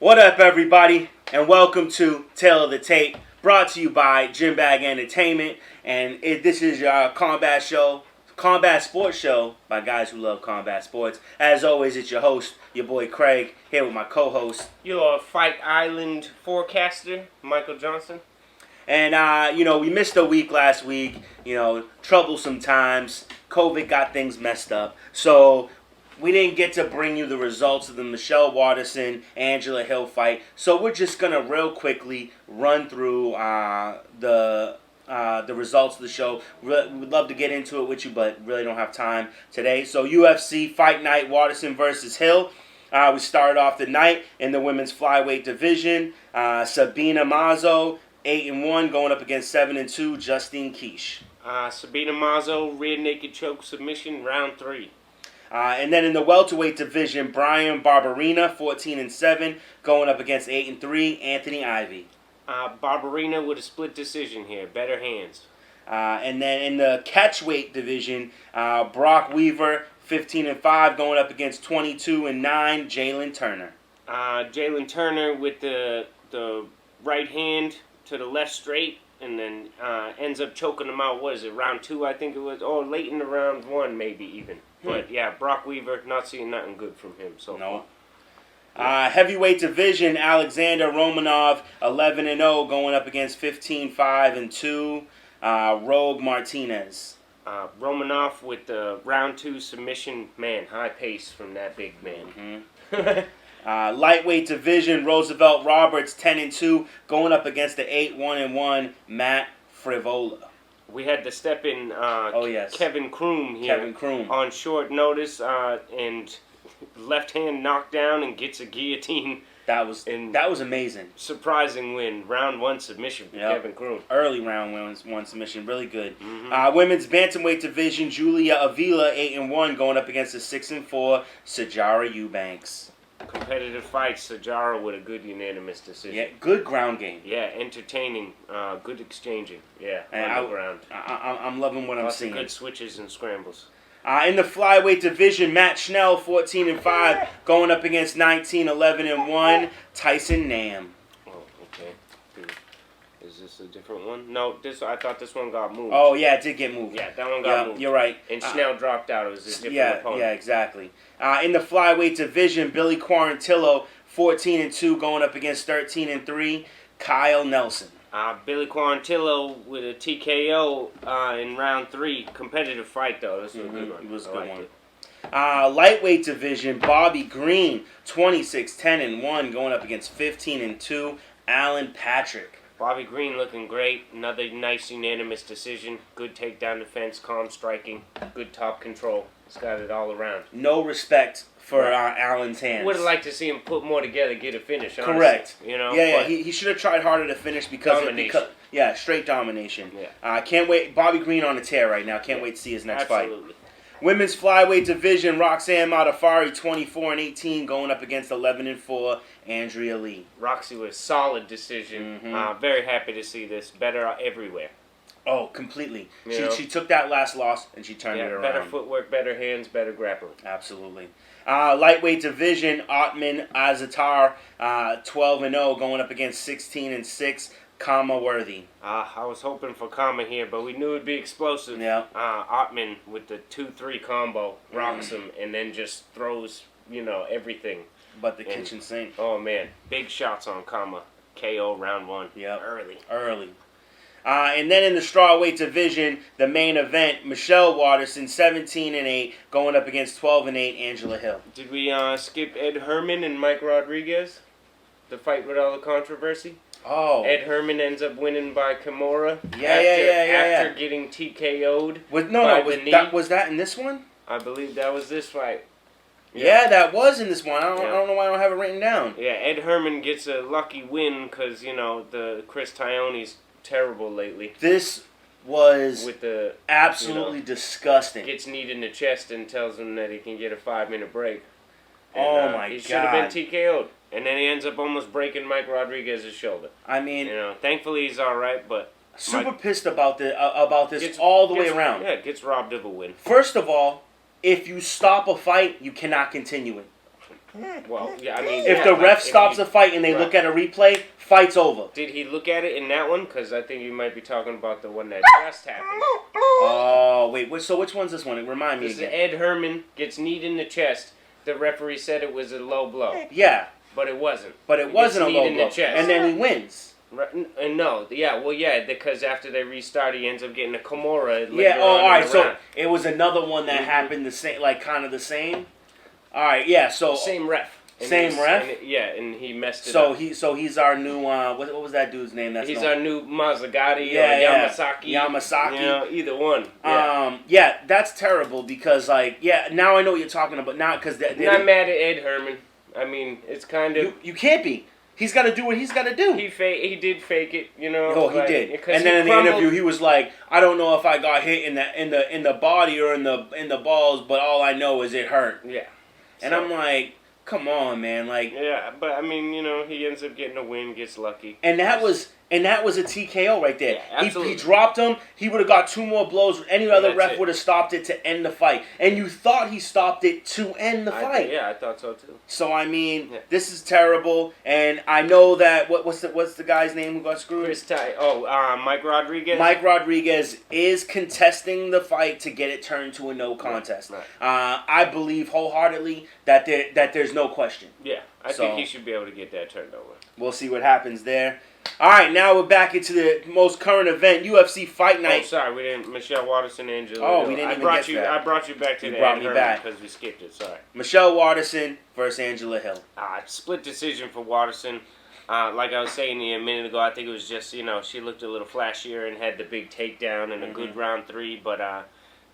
What up, everybody, and welcome to Tale of the Tape, brought to you by Gym Bag Entertainment, and this is your combat sports show by guys who love combat sports. As always, it's your host, your boy Craig, here with my co-host, Your Fight Island forecaster, Michael Johnson. And, we missed a week last week, troublesome times, COVID got things messed up, so we didn't get to bring you the results of the Michelle Waterson, Angela Hill fight, so we're just going to real quickly run through the results of the show. We'd love to get into it with you, but really don't have time today. So UFC Fight Night, Waterson versus Hill. We started off the night in the women's flyweight division. Sabina Mazo, 8-1, going up against 7-2, Justine Kish. Sabina Mazo, rear naked choke submission, round 3. And then in the welterweight division, Brian Barberina, 14-7, going up against 8-3, Anthony Ivy. Barberina with a split decision here, better hands. And then in the catchweight division, Brock Weaver, 15-5, going up against 22-9, Jalen Turner. Jalen Turner with the right hand to the left straight, and then ends up choking him out. What is it, round 2, I think it was? Or late in the round 1, maybe even. But yeah, Brock Weaver, not seeing nothing good from him so far. Heavyweight division, Alexander Romanov, 11-0, going up against 15-5-2, Rogue Martinez. Romanov with the round 2 submission, man, high pace from that big man. Mm-hmm. Lightweight division, Roosevelt Roberts, 10-2, going up against the 8-1-1, Matt Frivola. We had to step in Kevin Kroom here. Kevin Kroom. On short notice, and left hand knockdown and gets a guillotine. That was amazing. Surprising win. Round 1 submission for Kevin Kroom. Early round 1 submission. Really good. Mm-hmm. Women's bantamweight division, Julia Avila, 8-1, going up against the 6-4, Sijara Eubanks. Competitive fight, Sijara with a good unanimous decision. Yeah, good ground game. Yeah, entertaining, good exchanging. Yeah, and on the ground. I'm loving what I'm seeing. Good switches and scrambles. In the flyweight division, Matt Schnell, 14-5, going up against 19-11-1, Tyson Nam. Oh, okay. Is this a different one? No, I thought this one got moved. Oh, yeah, it did get moved. Yeah, that one got moved. You're right. And Schnell dropped out. It was a different opponent. Yeah, exactly. In the flyweight division, Billy Quarantillo, 14-2, going up against 13-3, Kyle Nelson. Billy Quarantillo with a TKO in round 3. Competitive fight, though. This was a good one. It was a good one. Lightweight division, Bobby Green, 26-10-1, going up against 15-2, Alan Patrick. Bobby Green looking great. Another nice unanimous decision. Good takedown defense, calm striking, good top control. He's got it all around. No respect for Alan's hands. Would have liked to see him put more together, get a finish. Honestly. Correct. Yeah. He should have tried harder to finish because straight domination. Yeah. Can't wait. Bobby Green on a tear right now. Can't wait to see his next fight. Absolutely. Women's flyweight division, Roxanne Modafferi, 24-18, going up against 11-4, Andrea Lee. Roxy with a solid decision. Very happy to see this. Better everywhere. Oh, completely. She took that last loss and she turned it around. Better footwork, better hands, better grappling. Absolutely. Lightweight division, Otman Azatar, 12-0, going up against 16-6, Kama Worthy. I was hoping for Kama here, but we knew it'd be explosive. Yeah. Otman with the 2-3 combo rocks him and then just throws, everything. But the kitchen sink. Oh, man. Big shots on Kama. KO round 1. Yeah. Early. And then in the strawweight division, the main event, Michelle Waterson, 17-8, going up against 12-8, Angela Hill. Did we skip Ed Herman and Mike Rodriguez? The fight with all the controversy? Oh. Ed Herman ends up winning by Kimura. After getting TKO'd. Was that in this one? I believe that was this fight. Yeah, that was in this one. I don't know why I don't have it written down. Yeah, Ed Herman gets a lucky win because, the Chris Tione's terrible lately. This was with the absolutely disgusting. Gets kneed in the chest and tells him that he can get a 5-minute break. And, oh, my God. He should have been TKO'd. And then he ends up almost breaking Mike Rodriguez's shoulder. I mean, thankfully he's all right, but super pissed about this all the way around. Yeah, gets robbed of a win. First of all, if you stop a fight, you cannot continue it. Well, yeah, I mean, If yeah, the like, ref if stops he- a fight and they right. look at a replay, fight's over. Did he look at it in that one? Because I think you might be talking about the one that just happened. Oh, wait. So which one's this one? Remind me This is again. Ed Herman gets kneed in the chest. The referee said it was a low blow, Yeah, but it wasn't. but it He wasn't a gets kneed low in the blow. chest. And then he wins. Right, no, yeah, well, yeah, because after they restart, he ends up getting a Kimura. Yeah, later oh, on in alright, the so round. it was another one that Mhm. happened the same, like kind of the same? Alright, yeah, so Same ref. And Same he's- ref? and and he messed it so up. he's our new, what was that dude's name? That's He's known? our new Mazagati Yeah, or yeah. Yamasaki. Yamasaki. You know, either one. Yeah. Yeah, that's terrible because, like, yeah, now I know what you're talking about, not because Not mad at Ed Herman. I mean, it's kind of... you can't be. He's got to do what he's got to do. He did fake it, you know. Oh, he like, did. because And then he in the crumbled- interview, he was like, "I don't know if I got hit in the body or in the balls, but all I know is it hurt." Yeah. And So- I'm like, "Come on, man!" Like, Yeah, but I mean, you know, he ends up getting a win, gets lucky. and that was a TKO right there. Yeah, absolutely. He dropped him. He would have got 2 more blows. Any other that's ref it. would have stopped it to end the fight. And you thought he stopped it to end the fight. I thought so too. So I mean, Yeah. this is terrible. And I know that what's the guy's name who got screwed? Mike Rodriguez. Mike Rodriguez is contesting the fight to get it turned to a no contest. Right. I believe wholeheartedly that there's no question. Yeah, I So- think he should be able to get that turned over. We'll see what happens there. All right, now we're back into the most current event, UFC Fight Oh, Night. sorry, we didn't. Michelle Watterson, Angela. Oh, Hill. we didn't I even brought get you. that. I brought you back to You the brought Ed me Herman back. because we skipped it. Sorry. Michelle Watterson versus Angela Hill. Split decision for Watterson. Like I was saying a minute ago, I think it was just, you know, she looked a little flashier and had the big takedown and a good round 3. But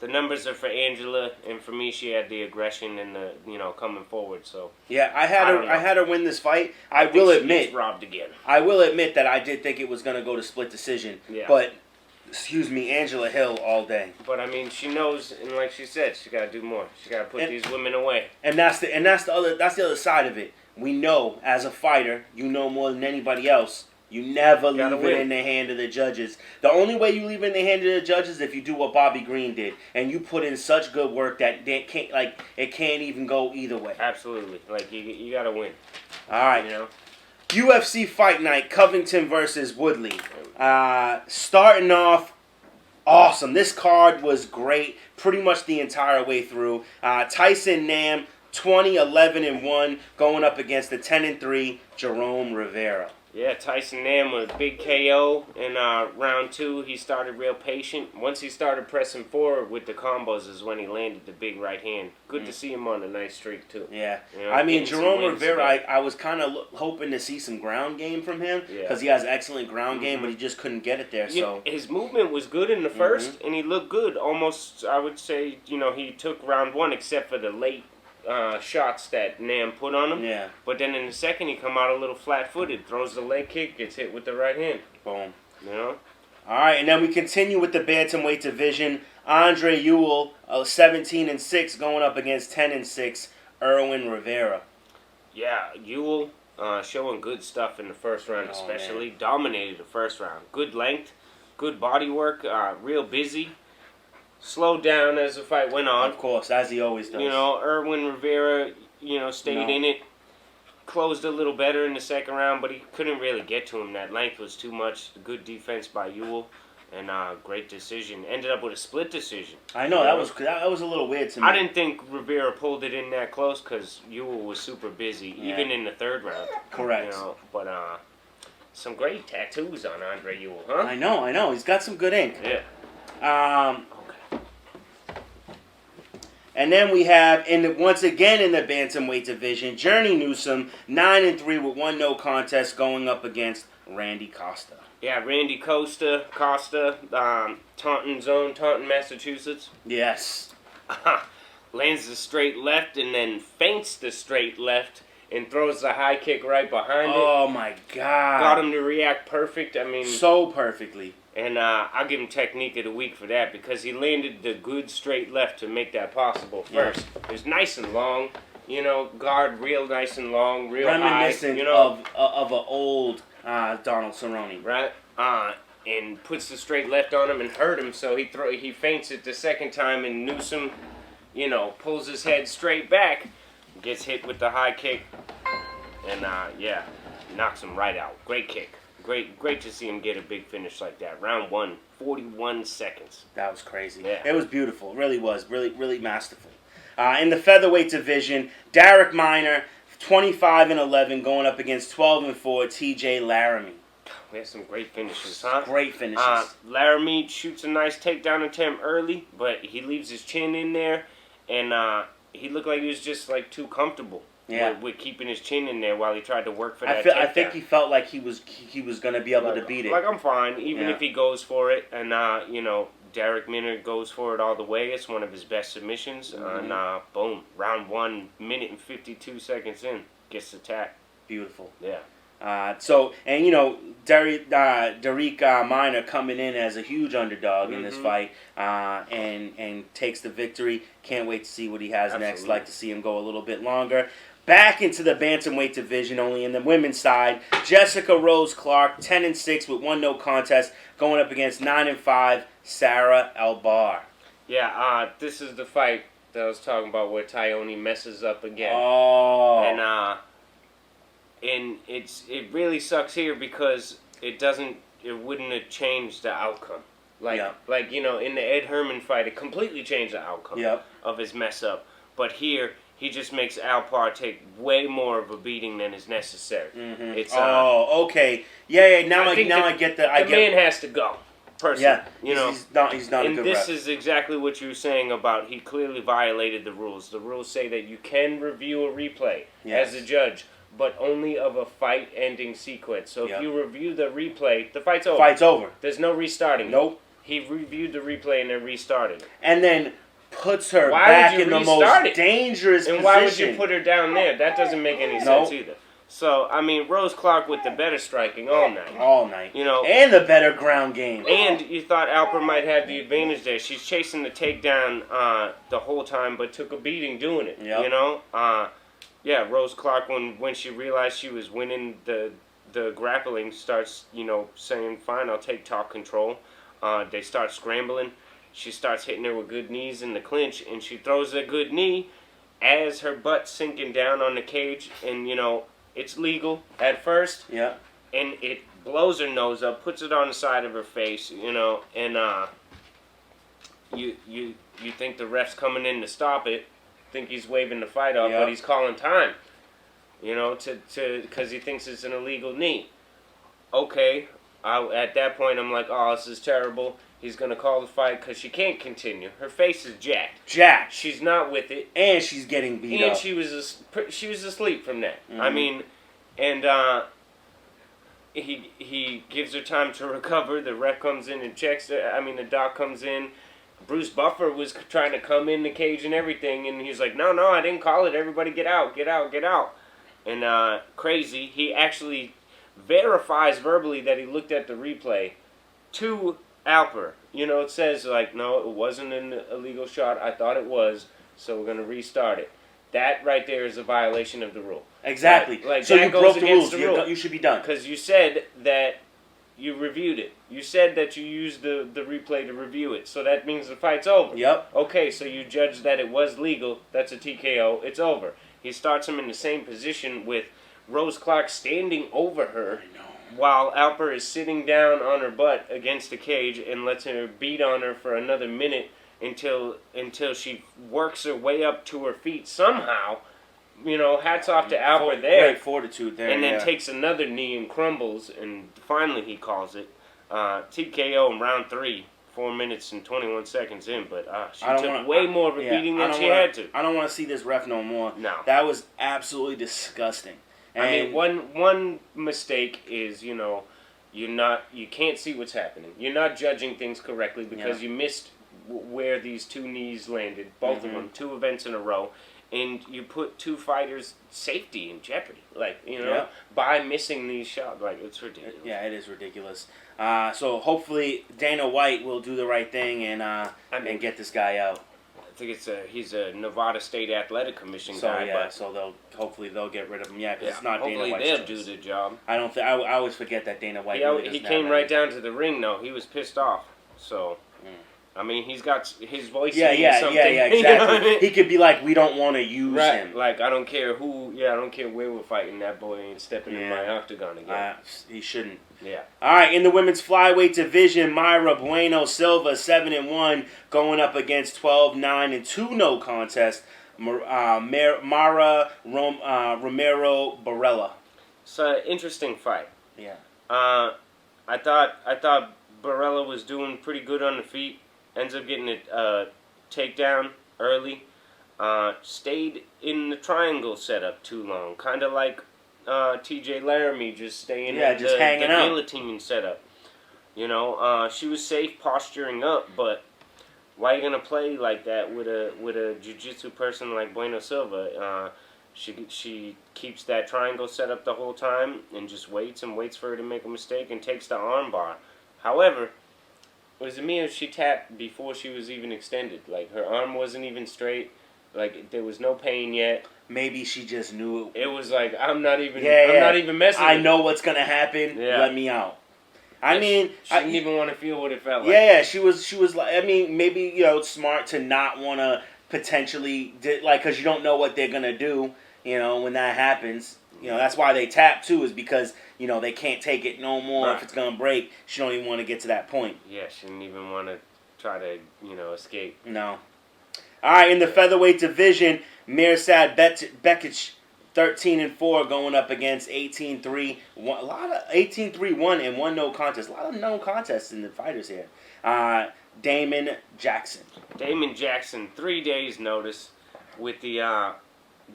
the numbers are for Angela, and for me, she had the aggression and the, you know, coming forward. So Yeah, I don't know. had her win this fight. I think will she admit, gets robbed again. I will admit that I did think it was gonna go to split decision. Yeah. But excuse me, Angela Hill all day. But I mean, she knows, and like she said, she got to do more. She got to put And- these women away. And that's the other side of it. We know as a fighter, you know more than anybody else. You never Gotta leave it win. in the hand of the judges. The only way you leave it in the hand of the judges is if you do what Bobby Green did, and you put in such good work that they can't it can't even go either way. Absolutely, like you got to win. All right, You know. UFC Fight Night, Covington versus Woodley. Starting off, awesome. This card was great, pretty much the entire way through. Tyson Nam, 20-11-1, going up against the 10-3 Jerome Rivera. Yeah, Tyson Nam with a big KO in round 2. He started real patient. Once he started pressing forward with the combos is when he landed the big right hand. Good to see him on a nice streak, too. Yeah, You know, I mean, getting some Jerome wins Rivera, today. I was kind of hoping to see some ground game from him Yeah. because he has excellent ground game, Mhm. but he just couldn't get it there. You So know, his movement was good in the 1st, and he looked good. Almost, I would say, you know, he took round 1 except for the late shots that Nam put on him. yeah, But then in the second, he come out a little flat-footed, throws the leg kick, gets hit with the right hand. boom. You know? All right, and then we continue with the bantamweight division. Andre Ewell, 17-6, going up against 10-6 Erwin Rivera. Yeah, Ewell showing good stuff in the first round, Oh, especially. Dominated the first round. Good length, good body work, real busy. Slowed down as the fight went on. Of course, as he always does. You know, Erwin Rivera, you know, stayed No. in it. Closed a little better in the second round, but he couldn't really get to him. That length was too much. Good defense by Ewell, and great decision. Ended up with a split decision. I know that was a little weird to me. I didn't think Rivera pulled it in that close because Ewell was super busy, Yeah. even in the third round. Correct. You know, but some great tattoos on Andre Ewell, huh? I know. He's got some good ink. Yeah. And then we have, once again in the bantamweight division, Journey Newsom, 9-3 with 1 no contest, going up against Randy Costa. Yeah, Randy Costa, Taunton Zone, Taunton, Massachusetts. Yes. Lands the straight left and then feints the straight left and throws the high kick right behind it. Oh my God. Got him to react perfect. I mean, so perfectly. and I'll give him technique of the week for that because he landed the good straight left to make that possible first. It was nice and long, you know, guard real nice and long, real Reminiscent high, you know, of an old Donald Cerrone. right? And puts the straight left on him and hurt him, so he feints it the second time, and Newsom, you know, pulls his head straight back. gets hit with the high kick, and knocks him right out. Great kick. Great to see him get a big finish like that. Round 1, 41 seconds. That was crazy. Yeah. It was beautiful. It really was. Really masterful. In the featherweight division, Darrick Minor, 25-11, going up against 12-4 T.J. Laramie. We had some great finishes, huh? Great finishes. Laramie shoots a nice takedown attempt early, but he leaves his chin in there, and he looked like he was just like too comfortable with keeping his chin in there while he tried to work for that takedown. I think he felt like he was going to be able to beat it. Like, I'm fine, even if he goes for it, and Darrick Minor goes for it all the way. It's one of his best submissions, and boom, round 1 minute and 52 seconds in, gets the tap. Beautiful. Yeah. Darrick Minor coming in as a huge underdog in this fight, and takes the victory. Can't wait to see what he has next. Like to see him go a little bit longer. Back into the bantamweight division, only in the women's side. Jessica Rose Clark, 10-6 with 1 no contest, going up against 9-5 Sarah Albar. Yeah, this is the fight that I was talking about where Tyone messes up again. Oh. And it really sucks here because it wouldn't have changed the outcome. In the Ed Herman fight, it completely changed the outcome of his mess up. But here, he just makes Alpar take way more of a beating than is necessary. Mm-hmm. It's okay. Yeah. Now I get the. The man has to go. Personally, he's not a good ref. And this is exactly what you were saying about he clearly violated the rules. The rules say that you can review a replay as a judge, but only of a fight-ending sequence. So if you review the replay, the fight's over. Fight's over. There's no restarting. Nope. He reviewed the replay and then restarted. And then puts her back in the most dangerous position. And why would you put her down there? That doesn't make any sense either. So, Rose Clark with the better striking all night. All night. And the better ground game. And you thought Alper might have the advantage there. She's chasing the takedown the whole time, but took a beating doing it. Rose Clark, when she realized she was winning the grappling, starts, saying, fine, I'll take top control. They start scrambling. She starts hitting her with good knees in the clinch, and she throws a good knee as her butt's sinking down on the cage, and, it's legal at first. Yeah. And it blows her nose up, puts it on the side of her face, and you think the ref's coming in to stop it, think he's waving the fight off, but he's calling time, because he thinks it's an illegal knee. Okay, at that point I'm like, oh, this is terrible. He's going to call the fight because she can't continue. Her face is jacked. Jacked. She's not with it. And she's getting beat up. And she was asleep from that. Mm-hmm. He gives her time to recover. The ref comes in and checks her. The doc comes in. Bruce Buffer was trying to come in the cage and everything, and he's like, no, I didn't call it. Everybody get out. And crazy, he actually verifies verbally that he looked at the replay to Alper. It says, no, it wasn't an illegal shot. I thought it was, so we're going to restart it. That right there is a violation of the rule. Exactly. So you broke the rules. You should be done. Because you said that you reviewed it. You said that you used the replay to review it. So that means the fight's over. Yep. Okay, so you judged that it was legal. That's a TKO. It's over. He starts him in the same position with Rose Clark standing over her. I know. While Alper is sitting down on her butt against the cage and lets her beat on her for another minute until she works her way up to her feet somehow. Hats off to Alper there. Great fortitude there. And then takes another knee and crumbles, and finally he calls it. TKO in round 3, 4 minutes and 21 seconds in, but she took way more of a beating than she had to. I don't want to see this ref no more. No. That was absolutely disgusting. And one mistake is, you can't see what's happening. You're not judging things correctly because you missed where these two knees landed, both of them, 2 events in a row, and you put 2 fighters' safety in jeopardy, by missing these shots. It's ridiculous. Yeah, it is ridiculous. So hopefully Dana White will do the right thing and get this guy out. I think he's a Nevada State Athletic Commission guy. So hopefully they'll get rid of him. Yeah, because it's not hopefully Dana White's they'll choice. do the job. I always forget that Dana White. Really he came right down to the ring though. He was pissed off. So I mean, he's got his voice. Yeah, means yeah, something, yeah, you know what I exactly. mean? He could be like, we don't want to use Right. him. Like, I don't care who. Yeah, I don't care where we're fighting. That boy ain't stepping in my octagon again. He shouldn't. Yeah. All right, in the women's flyweight division, Mayra Bueno Silva 7-1, going up against 12-9-2 no contest. Mara Romero Barella. It's an interesting fight. Yeah. I thought Barella was doing pretty good on the feet. Ends up getting a takedown early. Stayed in the triangle setup too long. Kind of like T.J. Laramie just staying in just the hanging out. guillotine setup. You know, she was safe posturing up, but why are you gonna play like that with a jiu-jitsu person like Bueno Silva? She keeps that triangle set up the whole time and just waits for her to make a mistake and takes the arm bar. However, it was me if she tapped before she was even extended. Like, her arm wasn't even straight. Like, there was no pain yet. Maybe she just knew it. It was like, I'm not even messing I with know what's going to happen. Yeah. Let me out. I mean, she didn't even want to feel what it felt like. Yeah, she was like, I mean, maybe, it's smart to not want to potentially, because you don't know what they're going to do, when that happens. That's why they tap, too, is because, they can't take it no more. Right. If it's going to break, she don't even want to get to that point. Yeah, she didn't even want to try to, escape. No. All right, in the featherweight division, Mirsad Bekic, 13-4, going up against 18-3. A lot of 18-3-1 and one no contest. A lot of no contests in the fighters here. Damon Jackson. Damon Jackson, 3 days notice with the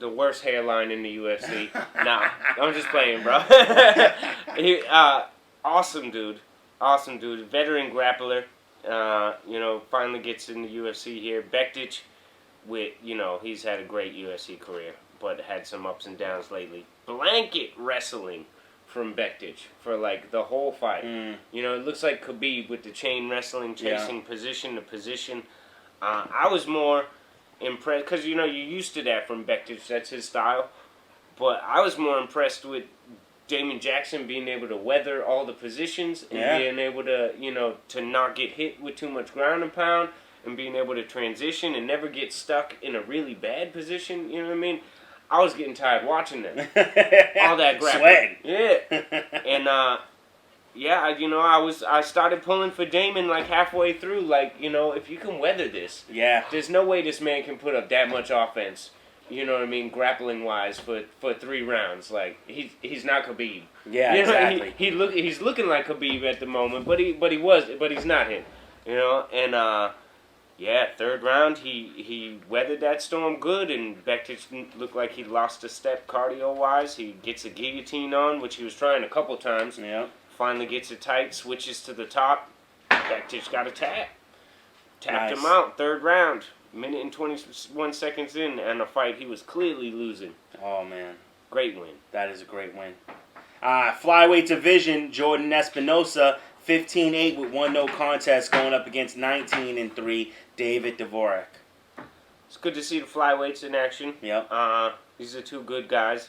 worst hairline in the UFC. Nah, I'm just playing, bro. Awesome dude. Veteran grappler. Finally gets in the UFC here. Bektic, he's had a great UFC career, but had some ups and downs lately. Blanket wrestling from Bektic for like the whole fight. It looks like Khabib with the chain wrestling, chasing position to position. I was more impressed because you're used to that from Bektic. That's his style. But I was more impressed with Damon Jackson being able to weather all the positions and being able to, to not get hit with too much ground and pound and being able to transition and never get stuck in a really bad position. You know what I mean? I was getting tired watching that. All that grappling. Sweating. Yeah. And, I started pulling for Damon like halfway through. Like, if you can weather this, there's no way this man can put up that much offense. You know what I mean, grappling wise for 3 rounds. Like he's not Khabib. Yeah, exactly. He's looking like Khabib at the moment, but he's not him. And third round he weathered that storm good, and Bektic looked like he lost a step cardio wise. He gets a guillotine on, which he was trying a couple times. Yeah. Finally gets it tight, switches to the top. Bektic got a tap. Tapped Nice. him out, third round. Minute and 21 seconds in, and a fight he was clearly losing. Oh, man. Great win. That is a great win. Flyweight division, Jordan Espinosa, 15-8 with one no contest, going up against 19-3, David Dvorak. It's good to see the flyweights in action. Yep. These are 2 good guys.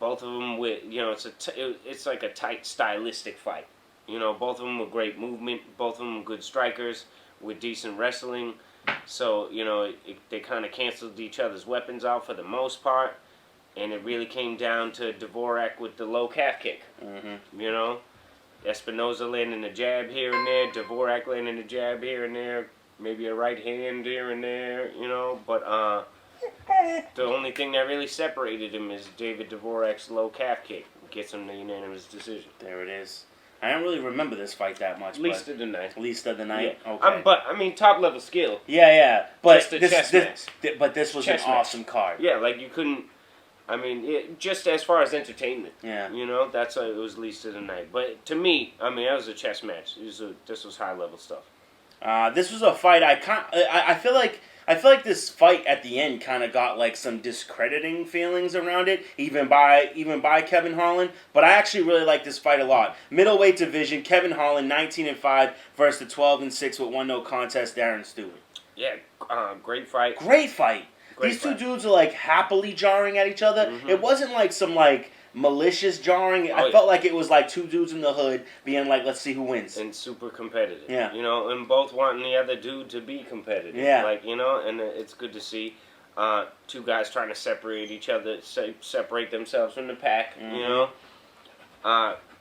Both of them with, it's like a tight stylistic fight. Both of them with great movement. Both of them good strikers with decent wrestling. So, they kind of canceled each other's weapons out for the most part. And it really came down to Dvorak with the low calf kick. Mm-hmm. Espinosa landing a jab here and there. Dvorak landing a jab here and there. Maybe a right hand here and there, But the only thing that really separated him is David Dvorak's low calf kick. Gets him the unanimous decision. There it is. I don't really remember this fight that much. Least of the night. Least of the night? Yeah. Okay. Top level skill. Yeah. But Just a chess match. But this was Chess an match. awesome card. Yeah, like you couldn't. Just as far as entertainment. Yeah. That's it was least of the night. But to me, that was a chess match. This was high level stuff. This was a fight I feel like this fight at the end kind of got like some discrediting feelings around it, even by Kevin Holland. But I actually really like this fight a lot. Middleweight division, Kevin Holland, 19-5 versus the 12-6 with one no contest, Darren Stewart. Yeah, great fight. Great fight. These 2 dudes are like happily jarring at each other. Mm-hmm. It wasn't like some like malicious jarring. Oh, I yeah. felt like it was like two dudes in the hood being like, let's see who wins. And super competitive. Yeah. You know, and both wanting the other dude to be competitive. Yeah. Like, you know, and it's good to see two guys trying to separate each other, separate themselves from the pack, you know.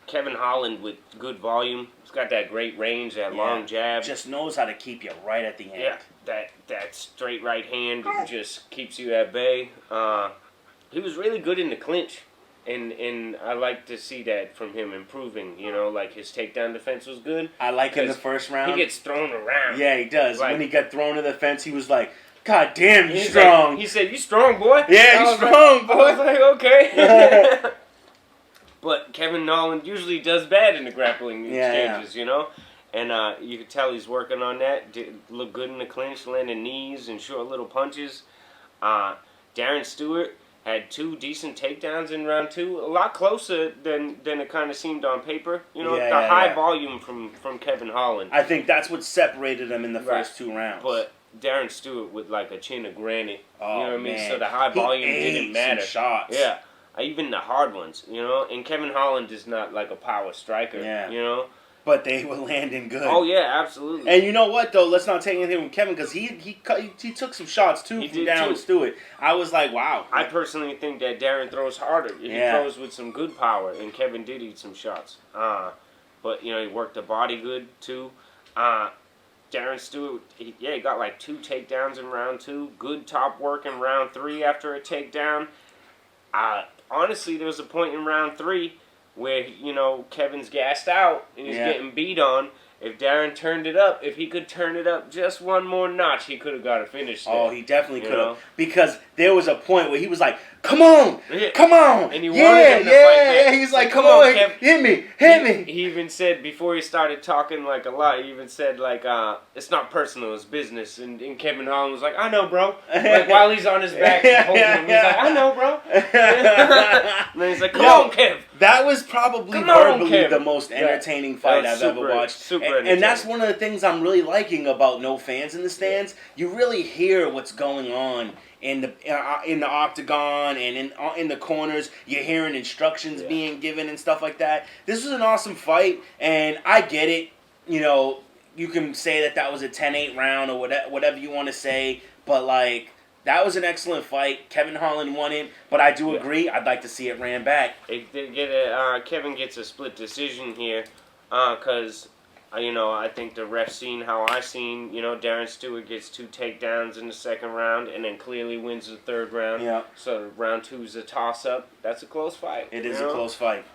Kevin Holland with good volume. He's got that great range, that long jab. Just knows how to keep you right at the end. Yeah, that straight right hand just keeps you at bay. He was really good in the clinch, and I like to see that from him improving. You know, like his takedown defense was good. I like in the first round. He gets thrown around. Yeah, he does. Like, when he got thrown to the fence, he was like, God damn, you strong. Like, he said, you strong, boy. Yeah, you strong, boy. I was like, okay. But Kevin Holland usually does bad in the grappling exchanges, you know? And you could tell he's working on that. Look good in the clinch, landing knees and short little punches. Darren Stewart had 2 decent takedowns in round 2. A lot closer than it kind of seemed on paper. You know, high volume from Kevin Holland. I think that's what separated him in the first 2 rounds. But Darren Stewart with like a chin of granite. Oh, you know what I mean? man. So the high volume He didn't ate matter. some shots. Yeah. Even the hard ones, you know? And Kevin Holland is not like a power striker, you know? But they were landing good. Oh, yeah, absolutely. And you know what, though? Let's not take anything from Kevin, because he took some shots, too, from Darren Stewart. I was like, wow. I personally think that Darren throws harder. He throws with some good power, and Kevin did eat some shots. But, you know, he worked the body good, too. Darren Stewart, he got like 2 takedowns in round 2. Good top work in round 3 after a takedown. Honestly, there was a point in round 3 where, you know, Kevin's gassed out and he's getting beat on. If Darren turned it up, if he could turn it up just one more notch, he could have got a finish there. Oh, he definitely could have. Because there was a point where he was like, come on, come on. And he wanted him to fight back. He's like, come on, Kev. hit me. He even said, before he started talking like a lot, he even said, like, it's not personal, it's business. And Kevin Holland was like, I know, bro. Like, while he's on his back, holding him, he's like, I know, bro. And then he's like, come on, Kev. That was probably verbally the most entertaining fight I've ever watched. And that's one of the things I'm really liking about No Fans in the Stands. You really hear what's going on in the octagon and in the corners. You're hearing instructions being given and stuff like that. This was an awesome fight, and I get it. You know, you can say that was a 10-8 round or whatever you want to say, but like, that was an excellent fight. Kevin Holland won it, but I do agree. I'd like to see it ran back. Kevin gets a split decision here, because you know, I think the ref seen how I seen. You know, Darren Stewart gets 2 takedowns in the second round, and then clearly wins the third round. Yeah. So round 2 is a toss up. That's a close fight. It is a close fight.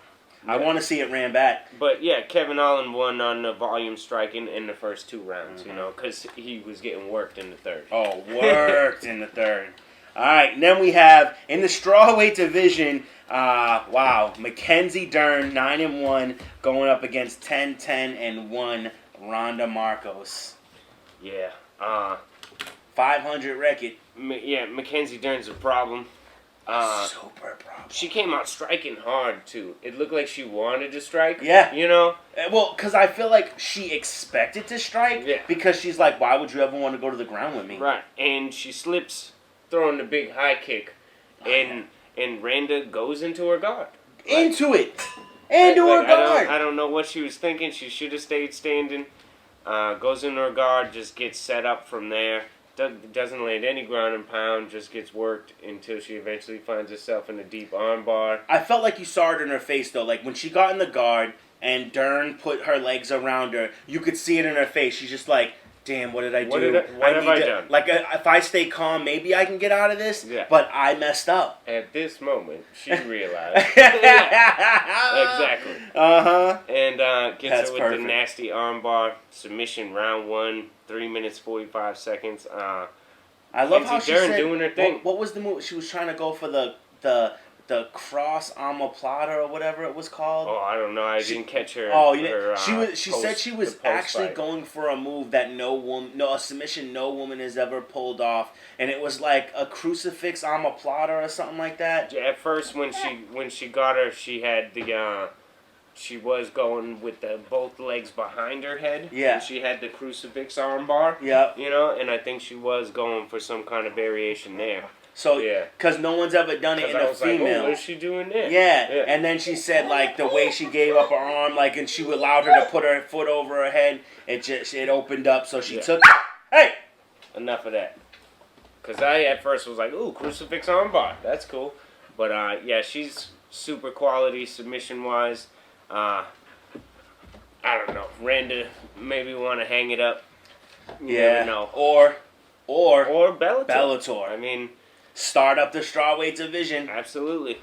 I want to see it ran back. But yeah, Kevin Holland won on the volume striking in the first 2 rounds, you know, because he was getting worked in the third. Oh, worked in the third. All right, and then we have, in the strawweight division, Mackenzie Dern, 9-1, going up against 10-10-1, Ronda Marcos. Yeah. 500 record. Mackenzie Dern's a problem. Super problem. She came out striking hard, too. It looked like she wanted to strike. Yeah. You know? Well, because I feel like she expected to strike. Yeah. Because she's like, why would you ever want to go to the ground with me? Right. And she slips throwing the big high kick. And Randa goes into her guard. Into her guard. I don't know what she was thinking. She should have stayed standing. Goes into her guard, just gets set up from there. Doesn't land any ground and pound, just gets worked until she eventually finds herself in a deep armbar. I felt like you saw it in her face, though. Like, when she got in the guard and Dern put her legs around her, you could see it in her face. She's just like, damn, what did I do? What have I done? Like, if I stay calm, maybe I can get out of this. Yeah. But I messed up. At this moment, she realized. Exactly. Uh-huh. And gets her with perfect. the nasty armbar. Submission, round 1, 3 minutes, 45 seconds. I love how she said, doing her thing. What was the move? She was trying to go for the cross omoplata or whatever it was called. Oh, I don't know. I didn't catch her. Oh, you didn't. She said she was actually going for a move that a submission no woman has ever pulled off, and it was like a crucifix omoplata or something like that. Yeah, at first, when she got her, she had the she was going with both legs behind her head. Yeah. And she had the crucifix armbar. Yeah. You know, and I think she was going for some kind of variation there. So, Yeah. because no one's ever done it in I a was like, oh, female. what is she doing there? Yeah. And then she said like the way she gave up her arm, like, and she allowed her to put her foot over her head. It opened up, so she took. Hey. Enough of that. Because I at first was like, ooh, crucifix armbar. That's cool. But yeah, she's super quality submission wise. I don't know. Randa maybe want to hang it up. You never know. Or Bellator. Bellator. I mean, start up the strawweight division. absolutely.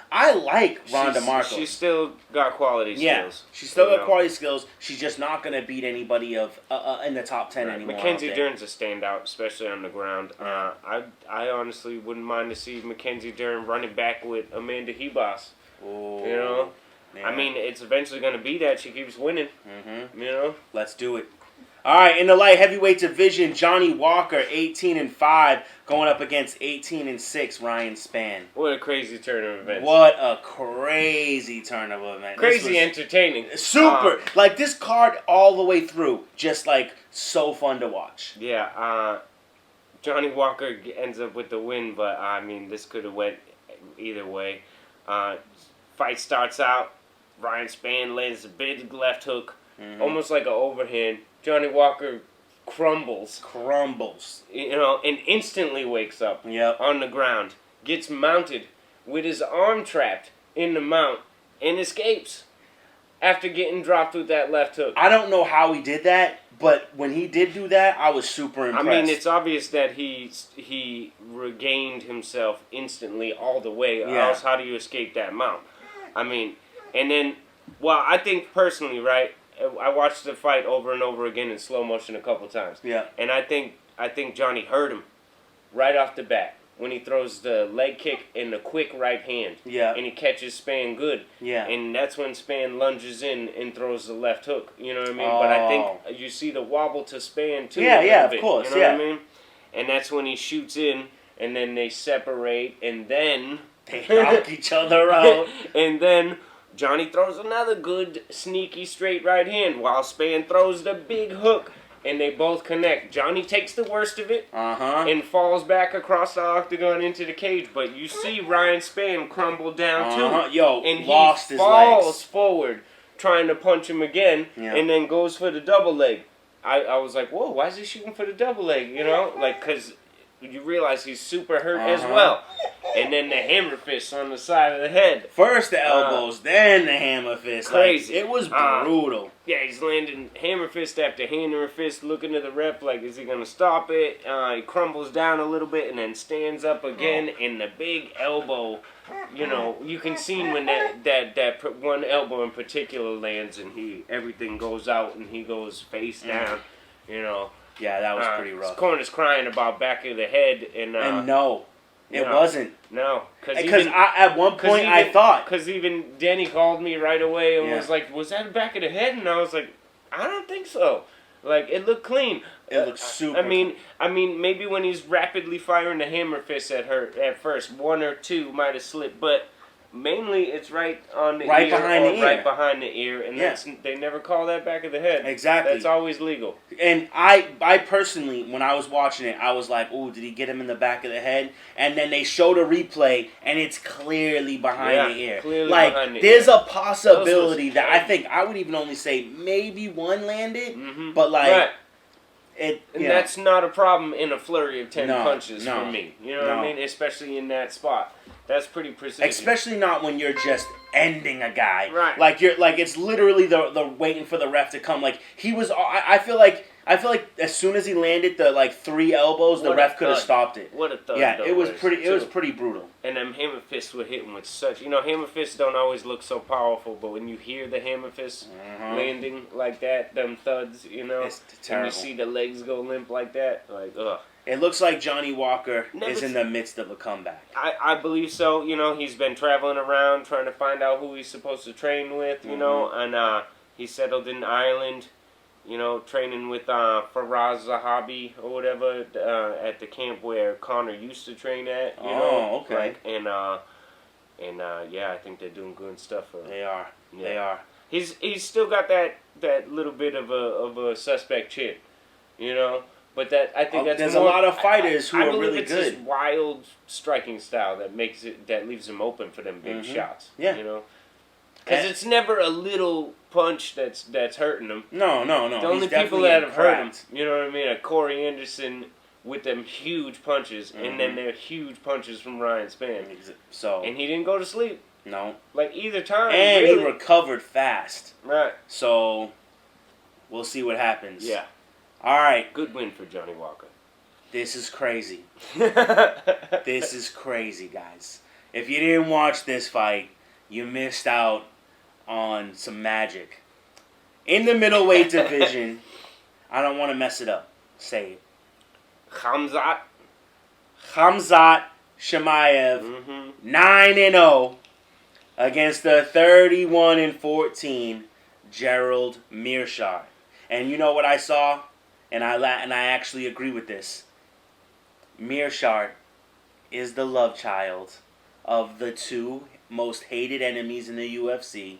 I like Ronda Marcos. She's still got quality skills. She's still got quality skills. She's just not gonna beat anybody of in the top 10 anymore. Mackenzie Dern's a standout, especially on the ground. I honestly wouldn't mind to see Mackenzie Dern running back with Amanda Hebos. Ooh, You know, yeah. I mean, it's eventually going to be that she keeps winning. Mm-hmm. You know, Let's do it. All right, in the light heavyweight division, Johnny Walker, 18-5, going up against 18-6, Ryan Spann. what a crazy turn of events! What a crazy turn of events. Crazy entertaining. Super. Like, this card all the way through, just, like, so fun to watch. Yeah, Johnny Walker ends up with the win, but I mean, this could have went either way. Fight starts out. Ryan Spann lands a big left hook, almost like an overhand. Johnny Walker crumbles, you know, and instantly wakes up on the ground, gets mounted with his arm trapped in the mount, and escapes after getting dropped with that left hook. I don't know how he did that, but when he did do that, I was super impressed. I mean, it's obvious that he regained himself instantly all the way, or else how do you escape that mount? I mean, and then, well, I think personally, right, I watched the fight over and over again in slow motion a couple times. Yeah. And I think Johnny hurt him right off the bat when he throws the leg kick and the quick right hand. Yeah. And he catches Spann good. Yeah. And that's when Spann lunges in and throws the left hook. You know what I mean? But I think you see the wobble to Spann too. Of course. You know what I mean? And that's when he shoots in, and then they separate, and then they knock each other out. And then Johnny throws another good, sneaky straight right hand while Spann throws the big hook, and they both connect. Johnny takes the worst of it and falls back across the octagon into the cage, but you see Ryan Spann crumble down too. And lost he his falls legs. forward trying to punch him again, and then goes for the double leg. I was like, whoa, why is he shooting for the double leg? You know, like, because you realize he's super hurt as well. And then the hammer fist on the side of the head. First the elbows, then the hammer fist. Crazy. Like, it was brutal. Yeah, he's landing hammer fist after hammer fist, looking to the ref like, is he going to stop it? He crumbles down a little bit and then stands up again, and the big elbow, you know, you can see when that one elbow in particular lands, and everything goes out, and he goes face down, you know. Yeah, that was pretty rough. Corner's crying about back of the head, and no, it wasn't. No, because at one point I thought, because even Denny called me right away and was like, "Was that the back of the head?" And I was like, "I don't think so. Like, it looked clean. It looked super. I mean, maybe when he's rapidly firing the hammer fist at her at first, one or two might have slipped, but." Mainly, it's right on the ear, right behind the ear, and they never call that back of the head. Exactly, that's always legal. And I personally, when I was watching it, I was like, "Ooh, did he get him in the back of the head?" And then they showed a replay, and it's clearly behind the ear. Clearly like behind the there's ear. a possibility that I think I would even only say maybe one landed, but like. And that's not a problem in a flurry of 10 punches for me. You know what I mean? Especially in that spot. That's pretty precision. Especially not when you're just ending a guy. Right. Like it's literally the waiting for the ref to come. Like he was. I feel like as soon as he landed the three elbows, the ref could have stopped it. What a thud! Yeah, it was pretty. It was pretty brutal. And them hammer fists were hitting with such. You know, hammer fists don't always look so powerful, but when you hear the hammer fists landing like that, them thuds, you know, it's terrible. And you see the legs go limp like that, like ugh. It looks like Johnny Walker is in the midst of a comeback. I believe so. You know, he's been traveling around trying to find out who he's supposed to train with. You know, and he settled in Ireland. You know, training with Faraz Zahabi or whatever at the camp where Connor used to train at. You know? Okay. And yeah, I think they're doing good stuff for him. They are. Yeah. They are. He's still got that little bit of a suspect chin, you know. But I think that's there's more, a lot of fighters who I are believe really it's good. his wild striking style that leaves him open for them big shots. Yeah. You know, because it's never a little punch that's hurting him. No. The only people that have hurt him, you know what I mean, are Corey Anderson with them huge punches, and then their huge punches from Ryan Spann. So And he didn't go to sleep. No. Like either time. And really. he recovered fast. Right. So we'll see what happens. Yeah. All right. Good win for Johnny Walker. This is crazy. This is crazy, guys. If you didn't watch this fight, you missed out on some magic. In the middleweight division, I don't want to mess it up. Say it. Khamzat Chimaev, 9-0 against the 31-14 Gerald Meerschaert. And you know what I saw? And I actually agree with this. Meerschaert is the love child of the two most hated enemies in the UFC,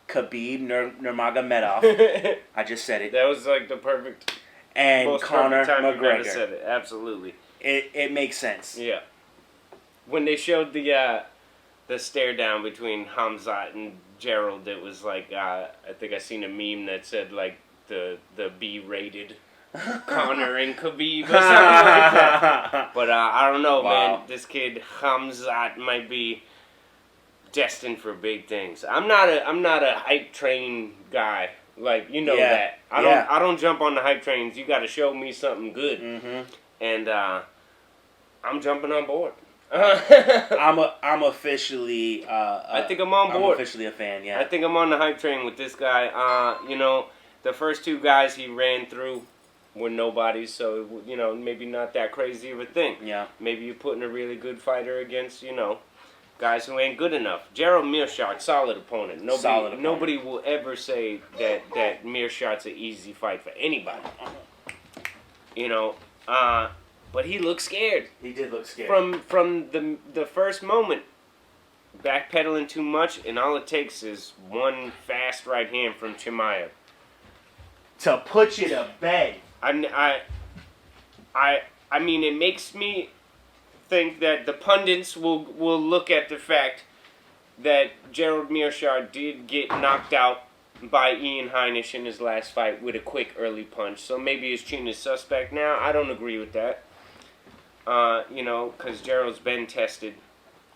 Khabib Nurmagomedov. I just said it. That was like the perfect And most Conor perfect time you've ever McGregor. said it. Absolutely. It makes sense. Yeah. When they showed the stare down between Khamzat and Gerald, it was like I think I seen a meme that said like the B-rated Conor and Khabib or something like that. But I don't know, man. This kid Khamzat might be destined for big things. I'm not a hype train guy. Like you know that. I don't jump on the hype trains. You got to show me something good. And I'm jumping on board. I'm officially. I think I'm on board. I'm officially a fan. Yeah. I think I'm on the hype train with this guy. You know, the first two guys he ran through were nobodies, so you know maybe not that crazy of a thing. Yeah. Maybe you're putting a really good fighter against guys who ain't good enough. Gerald Meerschaert, solid opponent. Nobody will ever say that Meerschaert's an easy fight for anybody. You know, but he looked scared. He did look scared. From the first moment, backpedaling too much, and all it takes is one fast right hand from Chimaev to put you to bed. I mean, it makes me think that the pundits will look at the fact that Gerald Meerschaert did get knocked out by Ian Heinisch in his last fight with a quick early punch. So maybe his chin is suspect now. I don't agree with that. You know, because Gerald's been tested.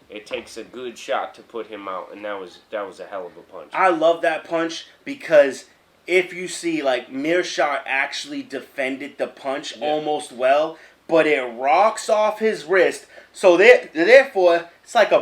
It takes a good shot to put him out, and that was a hell of a punch. I love that punch because if you see, like, Meerschaert actually defended the punch almost well, but it rocks off his wrist. So therefore, it's like a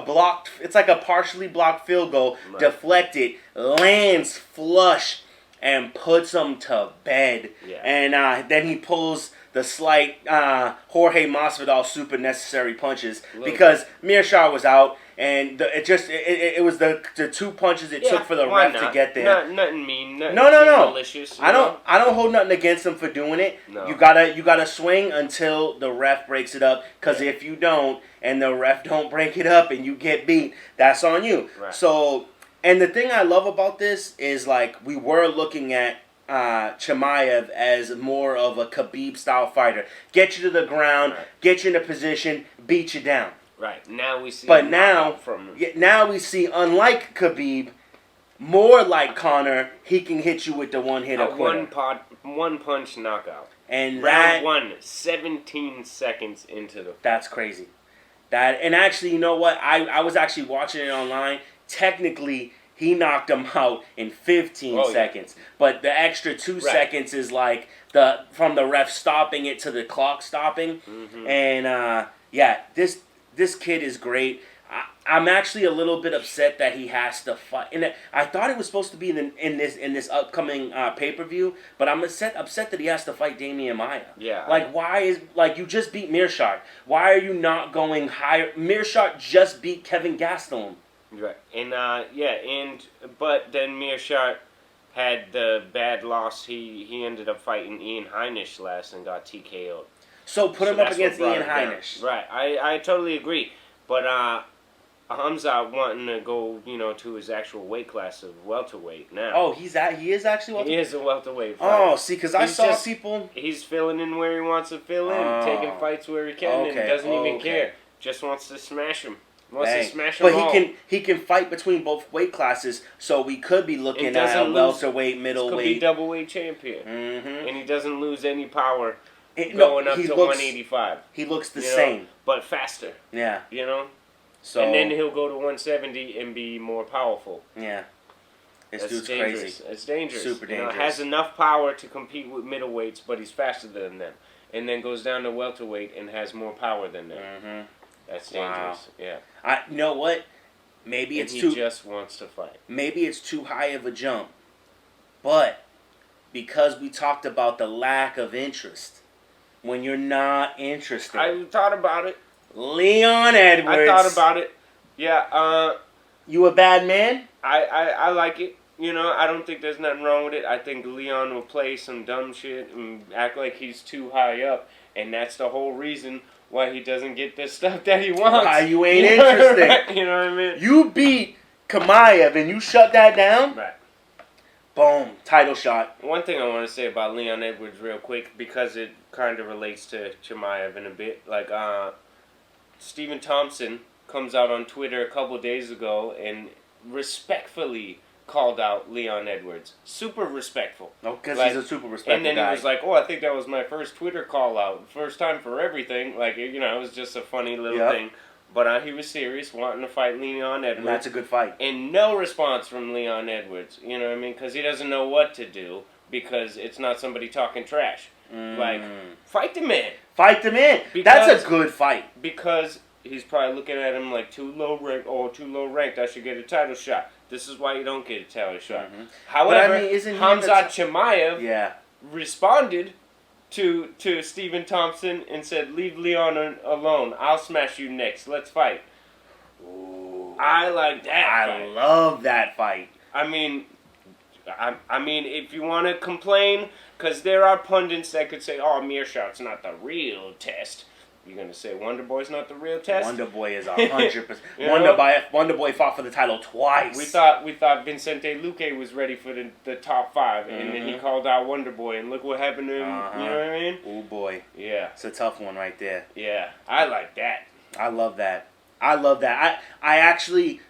partially blocked field goal, deflected, lands flush, and puts him to bed. Yeah. And then he pulls the slight Jorge Masvidal super necessary punches because Meerschaert was out, and it was the two punches it took for the ref to get there. Nothing mean. Nothing No. malicious. I don't hold nothing against him for doing it. No. You gotta swing until the ref breaks it up. Because if you don't, and the ref don't break it up, and you get beat, that's on you. Right. So, and the thing I love about this is like we were looking at Chimaev as more of a Khabib-style fighter. Get you to the ground, get you in a position, beat you down. Right. Now we see. But now we see, unlike Khabib, more like Conor, he can hit you with the one-hitter quitter. One punch knockout. And round 1, 17 seconds into the. That's crazy. And actually, you know what? I was actually watching it online. Technically, he knocked him out in 15 seconds. Yeah. But the extra 2 seconds is like from the ref stopping it to the clock stopping. And this kid is great. I'm actually a little bit upset that he has to fight. And I thought it was supposed to be in this upcoming pay-per-view, but I'm upset that he has to fight Damian Maia. Yeah. Like you just beat Meerschaert. Why are you not going higher? Meerschaert just beat Kevin Gastelum. Right. And but then Meerschaert had the bad loss. He ended up fighting Ian Heinisch last and got TKO'd. So put him up against Ian Heinisch. Right. I totally agree. But Hamzat wanting to go, to his actual weight class of welterweight now. Oh, he is actually He welterweight? is a welterweight fighter. Oh, see, because I He's saw just- people... He's filling in where he wants to fill in, Oh. taking fights where he can, and doesn't even care. Just wants to smash him. Wants to smash him But all. he can fight between both weight classes, so we could be looking at doesn't a lose- welterweight, Could be middleweight. double-weight champion. Mm-hmm. And he doesn't lose any power going up to 185. He looks the you know, same. but faster, Yeah. So and then he'll go to 170 and be more powerful. yeah. This That's dude's dangerous. crazy. It's dangerous. Super dangerous. Has enough power to compete with middleweights, but he's faster than them. And then goes down to welterweight and has more power than them. Mm-hmm. That's Wow. dangerous. Yeah. You know what? Maybe And it's he too. just wants to fight. Maybe it's too high of a jump, but because we talked about the lack of interest, when you're not interested, I thought about it. Leon Edwards. I thought about it. Yeah. You a bad man? I like it. I don't think there's nothing wrong with it. I think Leon will play some dumb shit and act like he's too high up, and that's the whole reason why he doesn't get the stuff that he wants. Why you ain't interested? Right? You know what I mean? You beat Kamayev and you shut that down? Right. Boom. Title shot. One thing I want to say about Leon Edwards real quick, because it kind of relates to Chimaev in a bit. Like, Stephen Thompson comes out on Twitter a couple days ago and respectfully called out Leon Edwards. Super respectful. Oh, because Like, he's a super respectful And then guy. he was like, I think that was my first Twitter call out. First time for everything. Like, it was just a funny little Yep. thing. But he was serious, wanting to fight Leon Edwards. and that's a good fight. And no response from Leon Edwards. You know what I mean? Because he doesn't know what to do because it's not somebody talking trash. Like, fight the man. Fight them in. Because- That's a good fight. Because he's probably looking at him like too low ranked. I should get a title shot. This is why you don't get a title shot. However, But, I mean, isn't he Hamzat Chimaev Yeah. responded to Stephen Thompson and said, "Leave Leon alone. I'll smash you next. Let's fight." Ooh. I like that I fight. love that fight. I mean, if you want to complain, because there are pundits that could say, "Oh, Mearshot's not the real test." You're gonna say Wonder Boy's not the real test? Wonder Boy is 100%. You know? Wonder Boy fought for the title twice. We thought Vincente Luque was ready for the top 5, and then he called out Wonder Boy, and look what happened to him. You know what I mean? Oh boy, Yeah, it's a tough one right there. yeah. I like that. I love that. I actually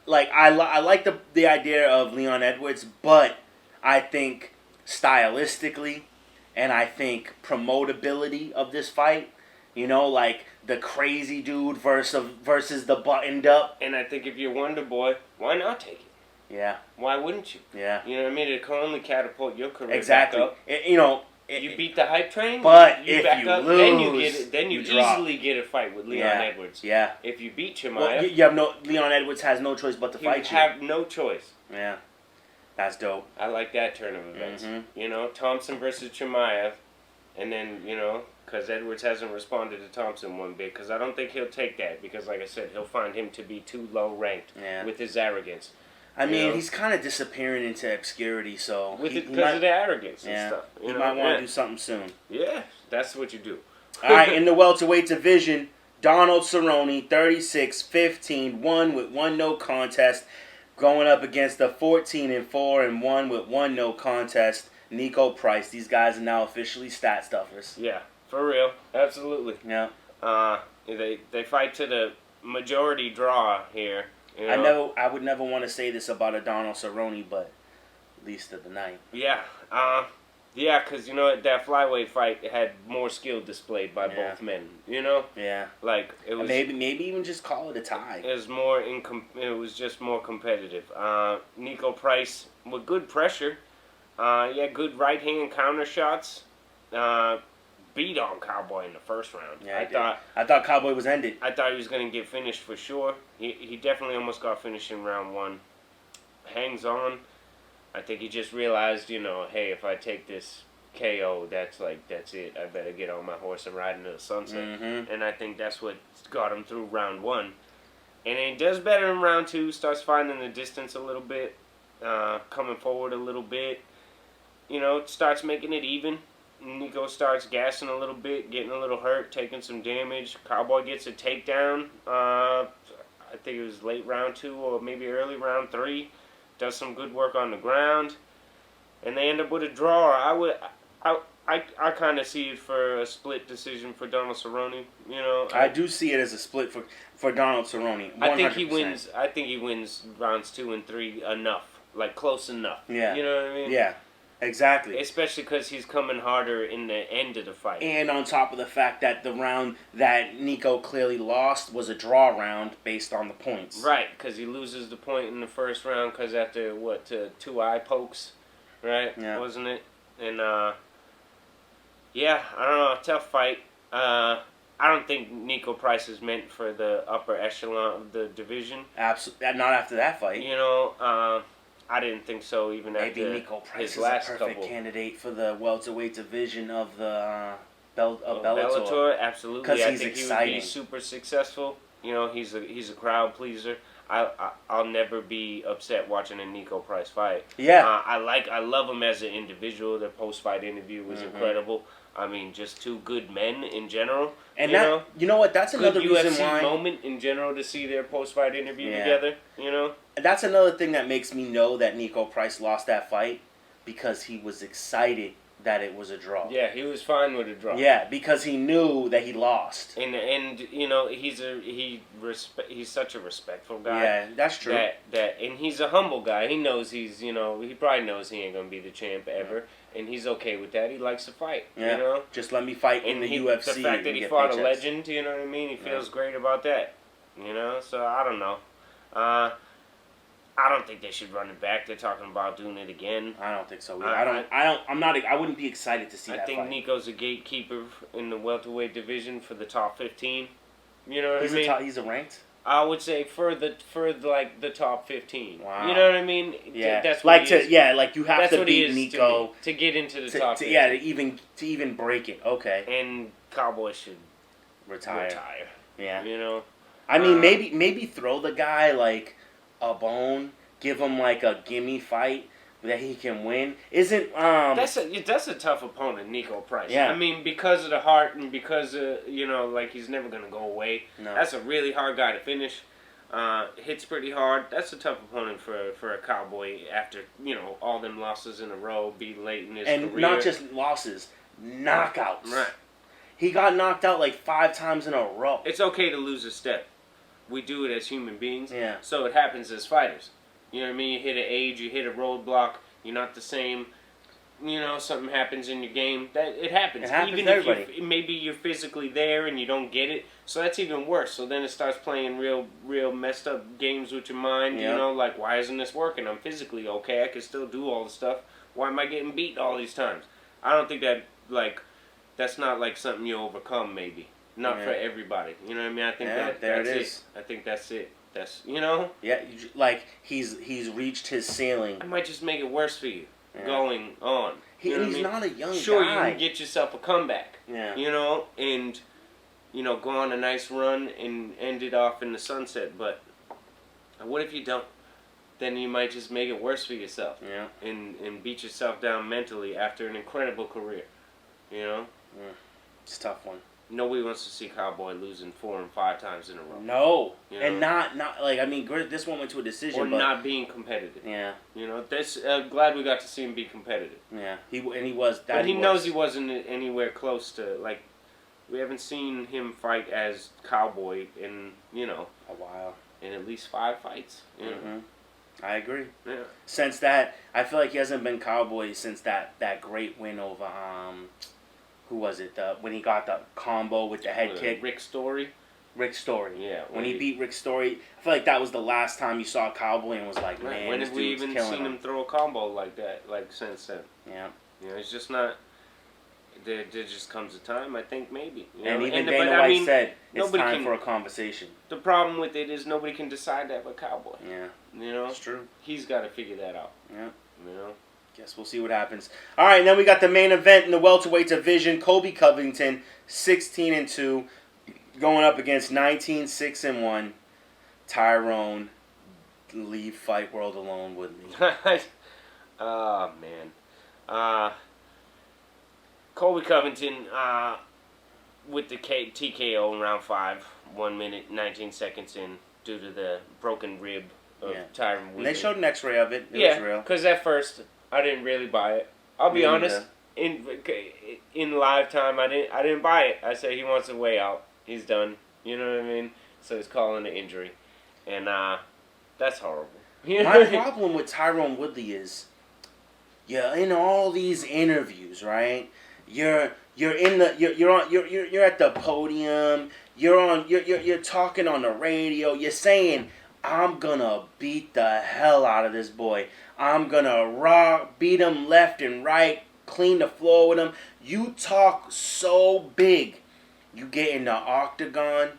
like. I like the idea of Leon Edwards, but I think stylistically, and I think promotability of this fight. Like the crazy dude versus the buttoned up. And I think if you're Wonder Boy, why not take it? Yeah, Why wouldn't you? yeah. You know what I mean? It can only catapult your career Exactly. back up. You beat the hype train, But you if back you up, then you lose, get it. Then you you drop. easily get a fight with Leon Yeah. Edwards. Yeah. If you beat Chimaev, Well, you have no. Leon Edwards has no choice but to you fight you. have no choice. Yeah, that's dope. I like that turn of events. Mhm. Thompson versus Chimaev, and then because Edwards hasn't responded to Thompson one bit, because I don't think he'll take that, because like I said, he'll find him to be too low ranked Yeah. with his arrogance. I mean, know? he's kind of disappearing into obscurity, so Because of the arrogance and yeah, stuff. he might want yeah. to do something soon. Yeah, that's what you do. All right, in the welterweight division, Donald Cerrone, 36-15, won with 1 no contest, going up against the 14-4 and 1 with 1 no contest, Nico Price. These guys are now officially stat stuffers. Yeah, for real, absolutely. Yeah, They fight to the majority draw here. I would never want to say this about a Donald Cerrone, but least of the night. Yeah, because that flyweight fight had more skill displayed by Yeah. both men. Yeah, Like it was. maybe even just call it a tie. It was more it was just more competitive. Nico Price with good pressure. Good right hand counter shots. Beat on Cowboy in the first round. Yeah, I thought Cowboy was ended. I thought he was gonna get finished for sure. He definitely almost got finished in round 1. Hangs on. I think he just realized, hey, if I take this KO, that's it. I better get on my horse and ride into the sunset. Mm-hmm. And I think that's what got him through round 1. And then he does better in round 2. Starts finding the distance a little bit, coming forward a little bit. Starts making it even. Nico starts gassing a little bit, getting a little hurt, taking some damage. Cowboy gets a takedown. I think it was late round 2 or maybe early round 3. Does some good work on the ground, and they end up with a draw. I kind of see it for a split decision for Donald Cerrone. You know, I do see it as a split for Donald Cerrone. 100%. I think he wins. I think he wins rounds 2 and 3 enough, like close enough. Yeah. You know what I mean? Yeah, exactly. Especially because he's coming harder in the end of the fight. And on top of the fact that the round that Nico clearly lost was a draw round based on the points. Right, because he loses the point in the first round because after, 2 eye pokes, right? Yeah. Wasn't it? And, yeah, I don't know, tough fight. I don't think Nico Price is meant for the upper echelon of the division. Absolutely, not after that fight. You know, I didn't think so even Maybe after Nico Price his is last a perfect couple. candidate for the welterweight division of the Bellator. Bellator, absolutely. 'Cause I he's think he would exciting. be super successful. You know, he's a crowd pleaser. I'll never be upset watching a Nico Price fight. Yeah. I love him as an individual. Their post fight interview was incredible. I mean, just 2 good men in general. And you know what? That's good another reason UFC why. moment in general to see their post fight interview Yeah. together. You know. That's another thing that makes me know that Nico Price lost that fight because he was excited that it was a draw. Yeah, he was fine with a draw. Yeah, because he knew that he lost. And you know he's such a respectful guy. Yeah, that's true. And he's a humble guy. He knows he probably knows he ain't gonna be the champ ever, and he's okay with that. He likes to fight. Yeah. You know. Just let me fight in the UFC. The fact that and he get fought paychecks. a legend, you know what I mean. He feels great about that. You know. So I don't know. I don't think they should run it back. They're talking about doing it again. I don't think so. I wouldn't be excited to see that I think fight. Nico's a gatekeeper in the welterweight division for the top 15. You know what He's I mean? He's a ranked. I would say for the top 15. Wow. You know what I mean? Yeah, That's what he is. like you have That's to what he beat is Nico to get into the top 15. to even break it. Okay, And Cowboy should retire. Yeah, You know. I mean maybe throw the guy like a bone, give him like a gimme fight that he can win. Isn't That's a tough opponent, Nico Price. Yeah. I mean, because of the heart and because of, like he's never gonna go away. No. That's a really hard guy to finish. Hits pretty hard. That's a tough opponent for a Cowboy after all them losses in a row, be late in his and career. not just losses, knockouts. Right. He got knocked out like 5 times in a row. It's okay to lose a step. We do it as human beings. Yeah. So it happens as fighters. You know what I mean? You hit an age, you hit a roadblock, you're not the same. Something happens in your game. That it happens. It happens even to if everybody. maybe you're physically there and you don't get it. So that's even worse. So then it starts playing real messed up games with your mind. Yeah. Like, why isn't this working? I'm physically okay. I can still do all the stuff. Why am I getting beat all these times? I don't think that that's not like something you overcome. Maybe not for everybody. You know what I mean? I think that's it. I think that's it. That's Yeah, like he's reached his ceiling. I might just make it worse for you. Yeah. Going on. He's what I mean? not a young Sure, guy. you can get yourself a comeback. Yeah. And go on a nice run and end it off in the sunset. But what if you don't? Then you might just make it worse for yourself. Yeah. And beat yourself down mentally after an incredible career. It's a tough one. Nobody wants to see Cowboy losing 4 and 5 times in a row. No. You And know? not like, I mean, this one went to a decision. Or but, not being competitive. Yeah. That's glad we got to see him be competitive. Yeah. He was. But he knows he wasn't anywhere close to, we haven't seen him fight as Cowboy in, a while. in at least 5 fights. Mm-hmm. I agree. Yeah. Since that, I feel like he hasn't been Cowboy since that great win over who was it? When he got the combo with the head kick. Rick Story. Rick Story. Yeah. When he beat Rick Story, I feel like that was the last time you saw Cowboy and was like, Right. man, When this have we dude's even killing seen him throw a combo like that, since then? Yeah. It's just not. There just comes a time, I think, maybe. And even Dana White said it's time for a conversation. The problem with it is nobody can decide that but Cowboy. Yeah. That's true. He's got to figure that out. Yeah. Guess Guess we'll see what happens. All right, and then we got the main event in the welterweight division. Colby Covington, 16-2, going up against 19-6-1. Tyrone, leave Fight World alone with me. Oh, man. Colby Covington with the TKO in round 5, 1 minute, 19 seconds in. due to the broken rib of Yeah. Tyron Woodley. And they showed an X-ray of it. It yeah, was real. because at first I didn't really buy it. I'll be Me honest. neither. In live time, I didn't buy it. I said he wants a way out. He's done. You know what I mean? So he's calling an injury, and that's horrible. You know My what I mean? problem with Tyrone Woodley is, yeah, in all these interviews, right? You're at the podium. You're talking on the radio. You're saying, I'm gonna beat the hell out of this boy. I'm gonna beat him left and right, clean the floor with him. You talk so big. You get in the octagon,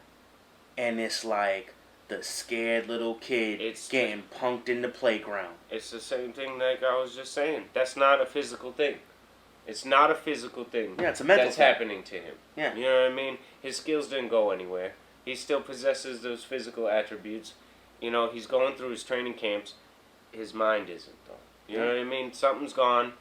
and it's like the scared little kid getting punked in the playground. It's the same thing like I was just saying. That's not a physical thing. It's not a physical thing. Yeah, it's a mental that's thing. happening to him. Yeah. You know what I mean? His skills didn't go anywhere. He still possesses those physical attributes. You know, he's going through his training camps. His mind isn't, though. You know what I mean? Something's gone.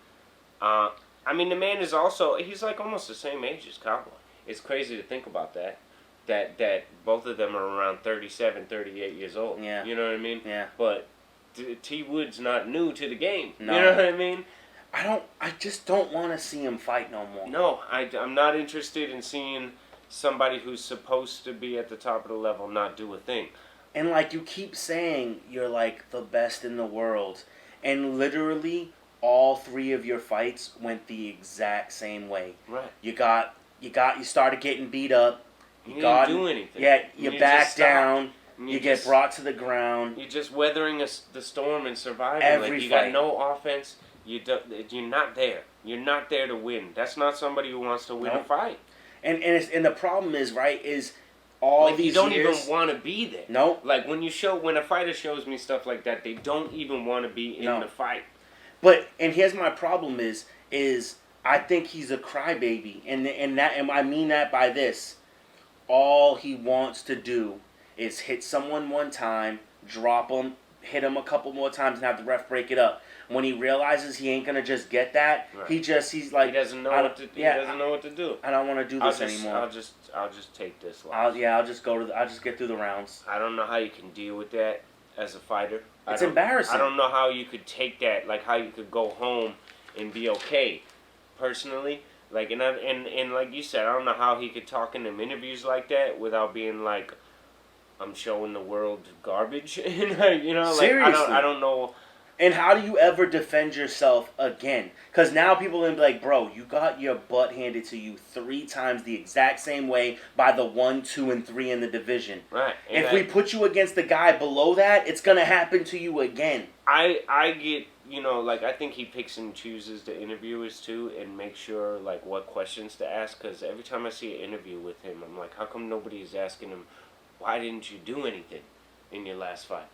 I mean, the man is also, he's like almost the same age as Cowboy. It's crazy to think about that. That both of them are around 37, 38 years old. Yeah. You know what I mean? Yeah. But T. Wood's not new to the game. No. You know what I mean? I just don't want to see him fight no more. No, I'm not interested in seeing somebody who's supposed to be at the top of the level not do a thing. And like you keep saying, you're like the best in the world, and literally all three of your fights went the exact same way. Right. You started getting beat up. You didn't do anything. Yeah, you back just stopped. down. You get brought to the ground. You're just weathering the storm and surviving. Every like you fight. got no offense. You're not there. You're not there to win. That's not somebody who wants to win a fight. And the problem is, right, is all like these you don't years, even want to be there. No. Like when a fighter shows me stuff like that, they don't even want to be in the fight. And here's my problem is I think he's a crybaby, and I mean that by this. All he wants to do is hit someone one time, drop him, hit him a couple more times, and have the ref break it up. When he realizes he ain't gonna just get that, right. he's like he doesn't know what to do. Yeah, he doesn't know what to do. I don't want to do this anymore. I'll just take this loss. I'll just get through the rounds. I don't know how you can deal with that as a fighter. It's embarrassing. I don't know how you could take that, like how you could go home and be okay. Personally, like and like you said, I don't know how he could talk in them interviews like that without being like, I'm showing the world garbage. You know, like Seriously. I don't know. And how do you ever defend yourself again? Because now people are going to be like, bro, you got your butt handed to you 3 times the exact same way by the 1, 2, and 3 in the division. Right. If we put you against the guy below that, it's going to happen to you again. I get, you know, like I think he picks and chooses the interviewers too and makes sure like what questions to ask. Because every time I see an interview with him, I'm like, how come nobody is asking him, why didn't you do anything in your last fight?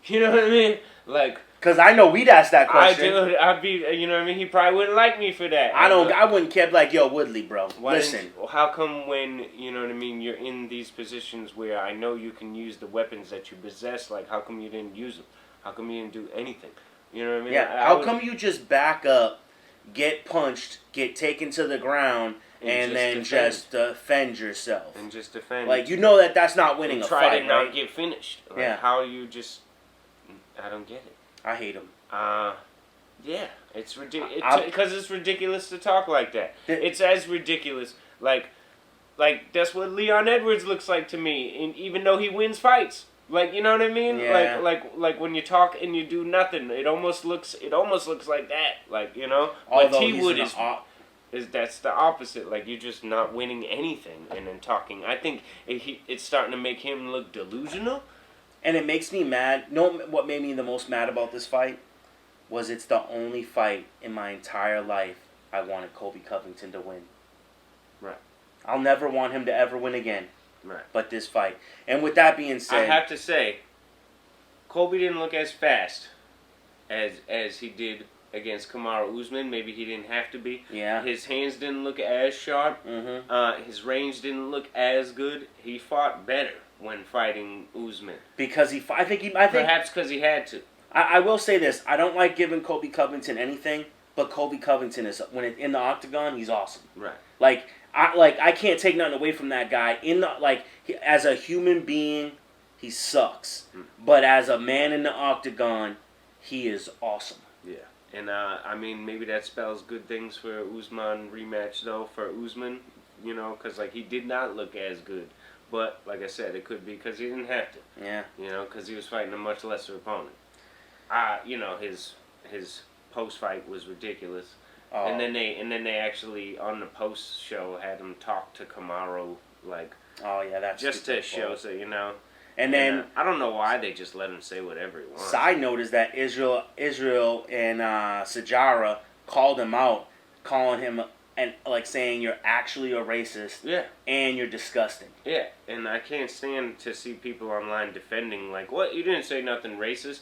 You know what I mean? Like, because I know we'd ask that question. I'd be, you know what I mean? He probably wouldn't like me for that. I wouldn't care. Like, yo, Woodley, bro, listen. How come when, you know what I mean, you're in these positions where I know you can use the weapons that you possess, like, how come you didn't use them? How come you didn't do anything? You know what I mean? Yeah, how come you just back up, get punched, get taken to the ground, and then just defend yourself? And just defend. Like, you know that's not winning a fight, try to not right? get finished. Like, yeah. How you just... I don't get it. I hate him. Yeah, it's ridiculous. Because it's ridiculous to talk like that. It's as ridiculous. Like that's what Leon Edwards looks like to me. And even though he wins fights, like you know what I mean. Yeah. Like when you talk and you do nothing, it almost looks like that. Like you know. Although but T Wood is that's the opposite. Like you're just not winning anything and then talking. I think it's starting to make him look delusional. And it makes me mad. Know what made me the most mad about this fight? Was it's the only fight in my entire life I wanted Colby Covington to win. Right. I'll never want him to ever win again. Right. But this fight. And with that being said... I have to say, Colby didn't look as fast as he did against Kamaru Usman. Maybe he didn't have to be. Yeah. His hands didn't look as sharp. Mm-hmm. His range didn't look as good. He fought better when fighting Usman. Because Perhaps because he had to. I will say this. I don't like giving Colby Covington anything, but Colby Covington is, when it's in the octagon, he's awesome. Right. I can't take nothing away from that guy. As a human being, he sucks. But as a man in the octagon, he is awesome. Yeah. And, I mean, maybe that spells good things for Usman rematch, though, for Usman, you know, because, like, he did not look as good. But, like I said, it could be because he didn't have to. Yeah. You know, because he was fighting a much lesser opponent. You know, his post-fight was ridiculous. Oh. And then they actually, on the post-show, had him talk to Kamaru, like, Oh, yeah, that's just to stupid. show, so, you know. And then, I don't know why they just let him say whatever he wants. side note is that Israel and Sajara called him out, calling him and like saying you're actually a racist Yeah. and you're disgusting. Yeah, and I can't stand to see people online defending, like, what? You didn't say nothing racist.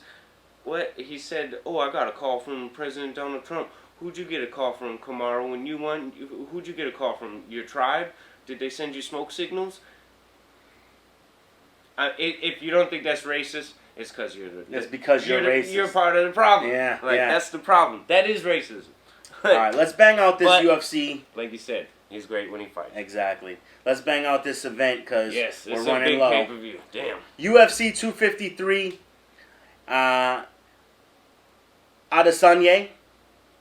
What? He said, oh, I got a call from President Donald Trump. Who'd you get a call from, Kamaru, when you won? Who'd you get a call from? Your tribe? Did they send you smoke signals? If you don't think that's racist, it's because you're the... It's because you're racist. You're part of the problem. Yeah, Like, yeah. that's the problem. That is racism. All right, let's bang out this But- UFC. Like you said, he's great when he fights. Exactly. Let's bang out this event because Yes, we're it's a running big low. pay-per-view. Damn. UFC 253. Adesanya.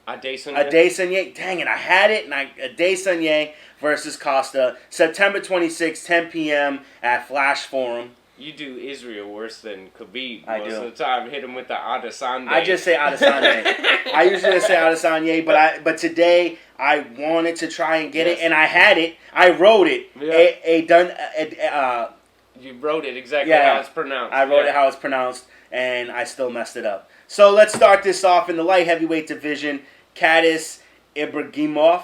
Adesanya. Dang it, I had it. And Adesanya versus Costa. September 26, 10 p.m. at Flash Forum. You do Israel worse than Khabib I most do. of the time. Hit him with the Adesanya. I just say Adesanya. I usually just say Adesanya, but today I wanted to try and get Yes. it, and I had it. I wrote it. Yeah. You wrote it exactly Yeah. how it's pronounced. I wrote it how it's pronounced, and I still messed it up. So let's start this off in the light heavyweight division. Kadis Ibragimov,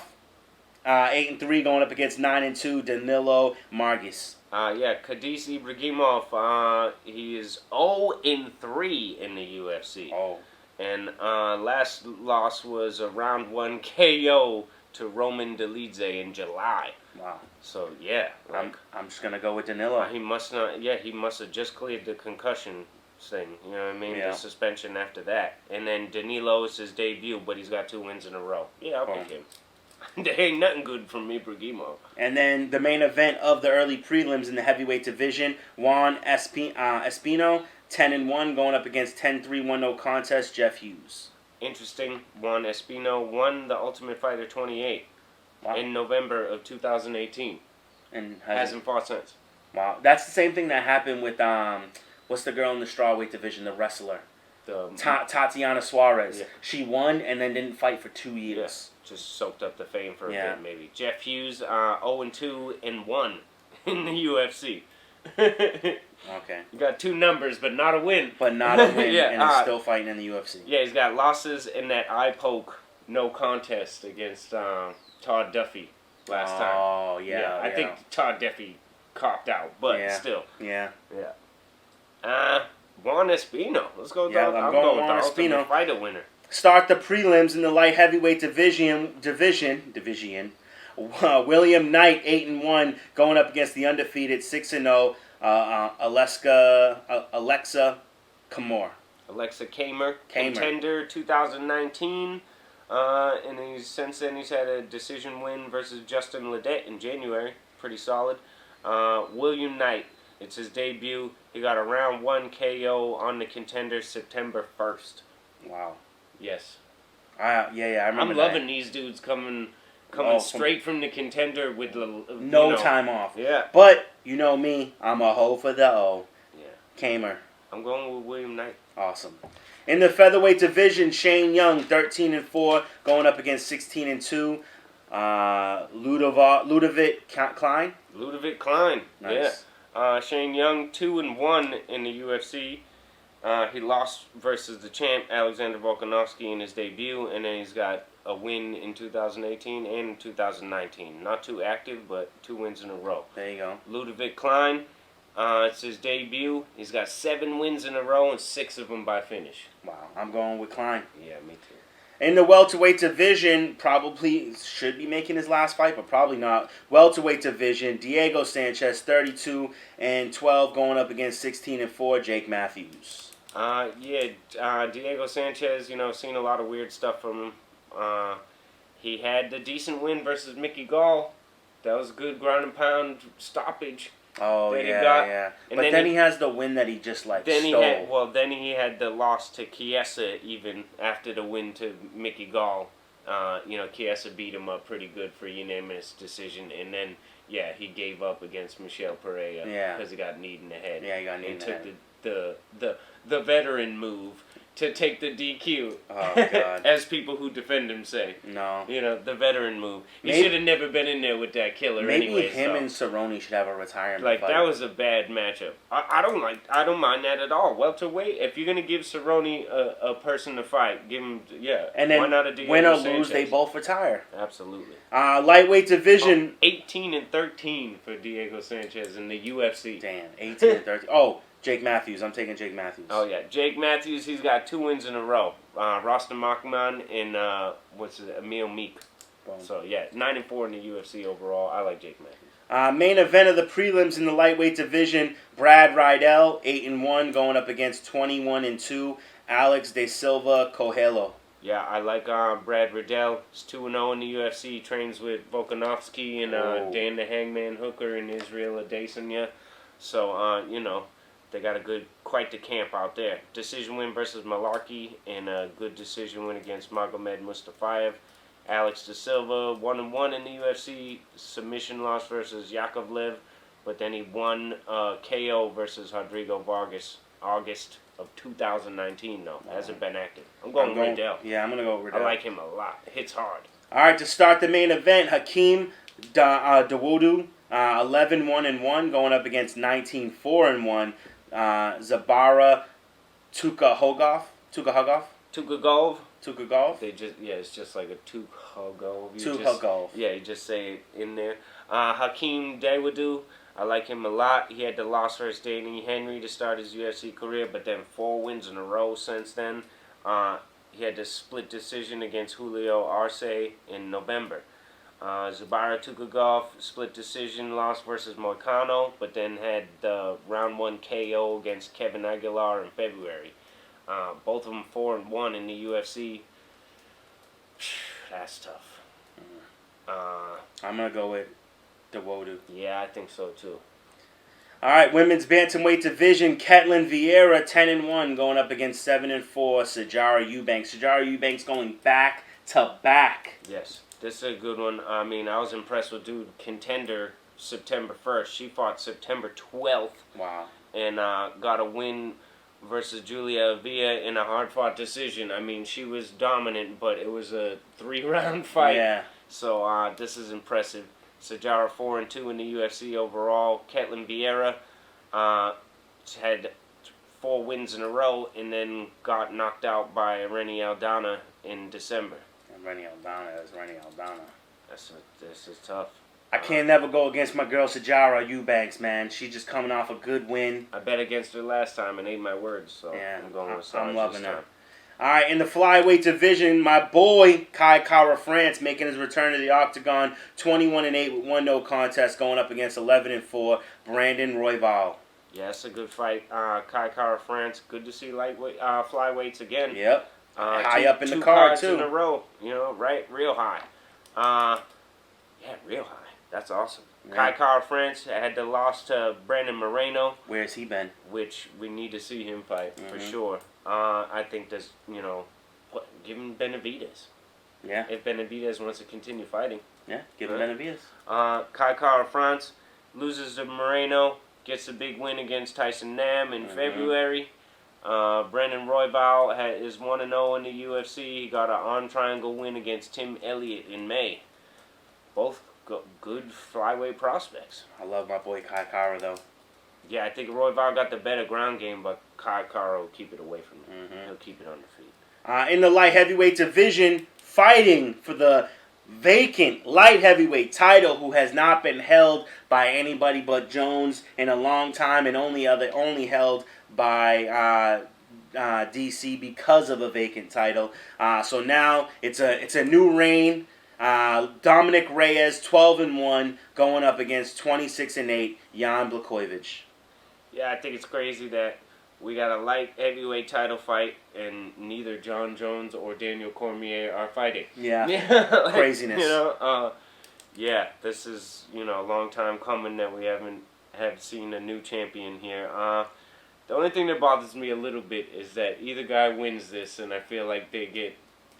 8-3, going up against 9-2 Danilo Margis. Kadis Ibragimov, he is 0-3 in the UFC. Oh, And last loss was a round 1 KO to Roman Dolidze in July. wow. So, yeah. Like, I'm just gonna go with Danilo. he must not. Yeah, he must have just cleared the concussion thing. You know what I mean? Yeah. The suspension after that, and then Danilo is his debut, but he's got 2 wins in a row. Yeah, I'll pick him. There ain't nothing good from Ibragimov. And then the main event of the early prelims in the heavyweight division, Juan Espino, 10-1, going up against 10-3, 1-0 contest, Jeff Hughes. Interesting. Juan Espino won the Ultimate Fighter 28 Wow. in November of 2018. And Hasn't fought since. wow, that's the same thing that happened with what's the girl in the strawweight division, the wrestler, Tatiana Suarez. Yeah. She won and then didn't fight for 2 years. Yes, just soaked up the fame for a Yeah. bit, maybe. Jeff Hughes, 0-2-1 in the UFC. Okay, You got 2 numbers, but not a win. but not a win, Yeah, and is still fighting in the UFC. Yeah, he's got losses in that eye poke, no contest against Todd Duffy last time. Oh yeah, I think Todd Duffy copped out, but Yeah. still. yeah. Juan Espino. Let's go with Yeah, the, I'm I'm going going with Juan the Espino. Ultimate Fighter winner. Start the prelims in the light heavyweight division. William Knight, 8-1, going up against the undefeated 6-0 Alexa Kamor. Alexa Kamer, Kamer. contender 2019. And since then he's had a decision win versus Justin Ledet in January. Pretty solid. William Knight, it's his debut. He got a round 1 KO on the contender September 1st. Wow. Yes. I remember I'm loving these dudes coming straight from the contender with the no time off. Yeah. But you know me, I'm a hoe for the O. Yeah. Kamer. I'm going with William Knight. Awesome. In the featherweight division, Shane Young, 13-4, going up against 16-2 Ludovic Klein. Ludovic Klein. Nice. Yeah. Shane Young, 2-1 in the UFC. He lost versus the champ Alexander Volkanovski in his debut, and then he's got a win in 2018 and 2019. Not too active, but 2 wins in a row. There you go. Ludovic Klein, it's his debut. He's got 7 wins in a row and 6 of them by finish. Wow, I'm going with Klein. Yeah, me too. In the welterweight division, probably should be making his last fight, but probably not. Welterweight division, Diego Sanchez, 32-12, going up against 16-4 Jake Matthews. Diego Sanchez, seen a lot of weird stuff from him. He had the decent win versus Mickey Gall. That was a good ground and pound stoppage. Oh that he yeah, got. yeah. And But then then he- he has the win that he just like Then stole. then he had the loss to Chiesa even after the win to Mickey Gall. Chiesa beat him up pretty good for unanimous decision, and then he gave up against Michel Pereira Yeah. because he got kneed in the head. Yeah, he got kneed and in the took head. the veteran move to take the DQ. Oh, God. As people who defend him say. No. The veteran move. He Maybe- should have never been in there with that killer. Maybe anyways, him though. and Cerrone should have a retirement Like fight. that was a bad matchup. I don't mind that at all. Welterweight, if you're gonna give Cerrone a person to fight, give him and then why not a Diego win or Sanchez? lose, they both retire. Absolutely. Lightweight division. 18-13 for Diego Sanchez in the UFC. Damn, 18 and 13. Oh, Jake Matthews. I'm taking Jake Matthews. Oh yeah, Jake Matthews. He's got 2 wins in a row. Rostam Makhaman and Emil Meek. Boom. So yeah, 9-4 in the UFC overall. I like Jake Matthews. Main event of the prelims in the lightweight division: Brad Riddell, 8-1, going up against 21-2, Alex De Silva Coelho. Yeah, I like Brad Riddell. He's 2-0 in the UFC. He trains with Volkanovski and Dan the Hangman Hooker and Israel Adesanya. So, they got quite the camp out there. Decision win versus Malarkey and a good decision win against Magomed Mustafayev. Alex De Silva, 1-1 in the UFC. Submission loss versus Yakovlev. But then he won KO versus Rodrigo Vargas August of 2019, though. Hasn't been active. I'm going Riddell. Yeah, I'm going to go Riddell. I like him a lot. Hits hard. All right, to start the main event, Hakeem Dawodu, 11-1-1, going up against 19-4-1, Zabara Tukhugov. Tukagov. It's just like a Tukhugov. Tukhugov. Yeah, you just say it in there. Hakeem Dawodu, I like him a lot. He had the loss versus Danny Henry to start his UFC career, but then 4 wins in a row since then. He had the split decision against Julio Arce in November. Zabara Tukhugov, split decision loss versus Moicano, but then had the round 1 KO against Kevin Aguilar in February. Both of them 4-1 in the UFC. That's tough. I'm going to go with Dawodu. Yeah, I think so too. All right, women's bantamweight division, Ketlin Vieira, 10-1, going up against 7-4, Sijara Eubanks. Sijara Eubanks going back to back. Yes, this is a good one. I mean, I was impressed with Contender September 1st. She fought September 12th. Wow. And got a win versus Julia Avila in a hard-fought decision. I mean, she was dominant, but it was a 3-round fight. Yeah. So this is impressive. Sijara 4-2 in the UFC overall. Ketlin Vieira had 4 wins in a row and then got knocked out by Rennie Aldana in December. And Rennie Aldana is Rennie Aldana. This is tough. I can't never go against my girl Sijara Eubanks, man. She's just coming off a good win. I bet against her last time and ate my words, so Yeah, I'm going with Sarge I'm loving this her. time. All right, in the flyweight division, my boy Kai Kara France making his return to the octagon, 21-8 with 1 no contest, going up against 11-4 Brandon Royval. Yeah, it's a good fight. Kai Kara France, good to see flyweights again. Yep. High up in the two card cards too. in a row, right? Real high. Real high. That's awesome. Yeah. Kai Kara France had the loss to Brandon Moreno, Where's he been? which we need to see him fight for Mhm. sure. I think there's, give him Benavidez. Yeah. If Benavidez wants to continue fighting. Yeah. Give him Right. Benavidez. Kai Kara France loses to Moreno, gets a big win against Tyson Nam in Mhm. February. Brandon Royval is 1-0 in the UFC. He got an arm triangle win against Tim Elliott in May. Both good flyweight prospects. I love my boy Kai Kara though. Yeah, I think Royval got the better ground game, but Kai Kara will keep it away from him. Mhm. He'll keep it on the feet. In the light heavyweight division, fighting for the vacant light heavyweight title, who has not been held by anybody but Jones in a long time, and only held by DC because of a vacant title. So now it's a new reign. Dominic Reyes, 12-1, going up against 26-8 Jan Blachowicz. Yeah, I think it's crazy that we got a light heavyweight title fight and neither John Jones or Daniel Cormier are fighting. Yeah. Like, Craziness. Yeah, this is, a long time coming that we haven't have seen a new champion here. The only thing that bothers me a little bit is that either guy wins this, and I feel like they get,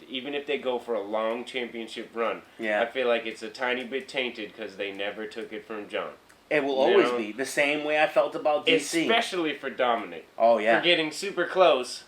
even if they go for a long championship run, Yeah. I feel like it's a tiny bit tainted because they never took it from John. It will You always know? be the same way I felt about DC. Especially for Dominic. Oh yeah. For getting super close,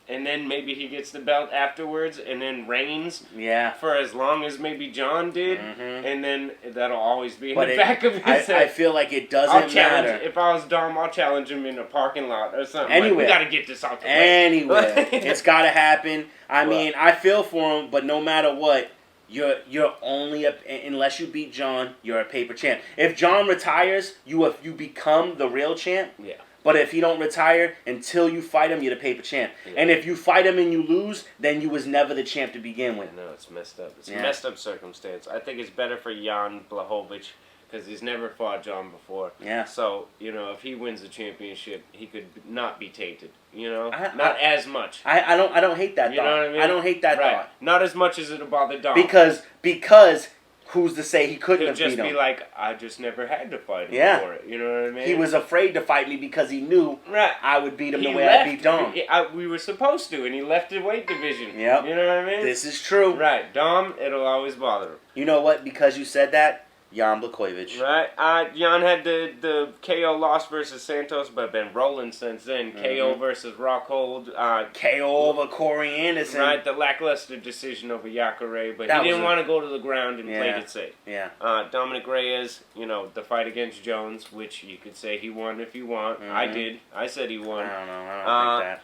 and then maybe he gets the belt afterwards, and then reigns Yeah. for as long as maybe John did, Mhm. and then that'll always be in But the back of his I head. feel like it I'll doesn't challenge. matter. If I was Dom, I'll challenge him in a parking lot or something. Anywhere. Like, we gotta get this out the way. Anyway, it's got to happen. I Well- mean, I feel for him, but no matter what, you're only unless you beat John, you're a paper champ. If John retires, you become the real champ. Yeah. But if he don't retire until you fight him, you're the paper champ. Yeah. And if you fight him and you lose, then you was never the champ to begin with. No, it's messed up. It's Yeah. a messed up circumstance. I think it's better for Jan Blachowicz because he's never fought John before. Yeah. So, if he wins the championship, he could not be tainted. I- as much. I don't hate that You thought. know what I mean? don't hate that Right. thought. Not as much as it'll bother Dom. Because who's to say he couldn't He'll have just beat be him? like, I just never had to fight him Yeah. for it. You know what I mean? He was afraid to fight me because he knew right. I would beat him He the way left, I beat Dom. We were supposed to, and he left the weight division. Yep. You know what I mean? This is true. Right. Dom, it'll always bother him. You know what? Because you said that, Jan Blachowicz. Right. Jan had the KO loss versus Santos, but been rolling since then. KO versus Rockhold. KO over Corey Anderson. Right. The lackluster decision over Jacare, but That he didn't was a- want to go to the ground and played Yeah. it safe. Yeah. Dominic Reyes, the fight against Jones, which you could say he won if you want. I Mhm. did. I said he I won. don't know. I don't think that.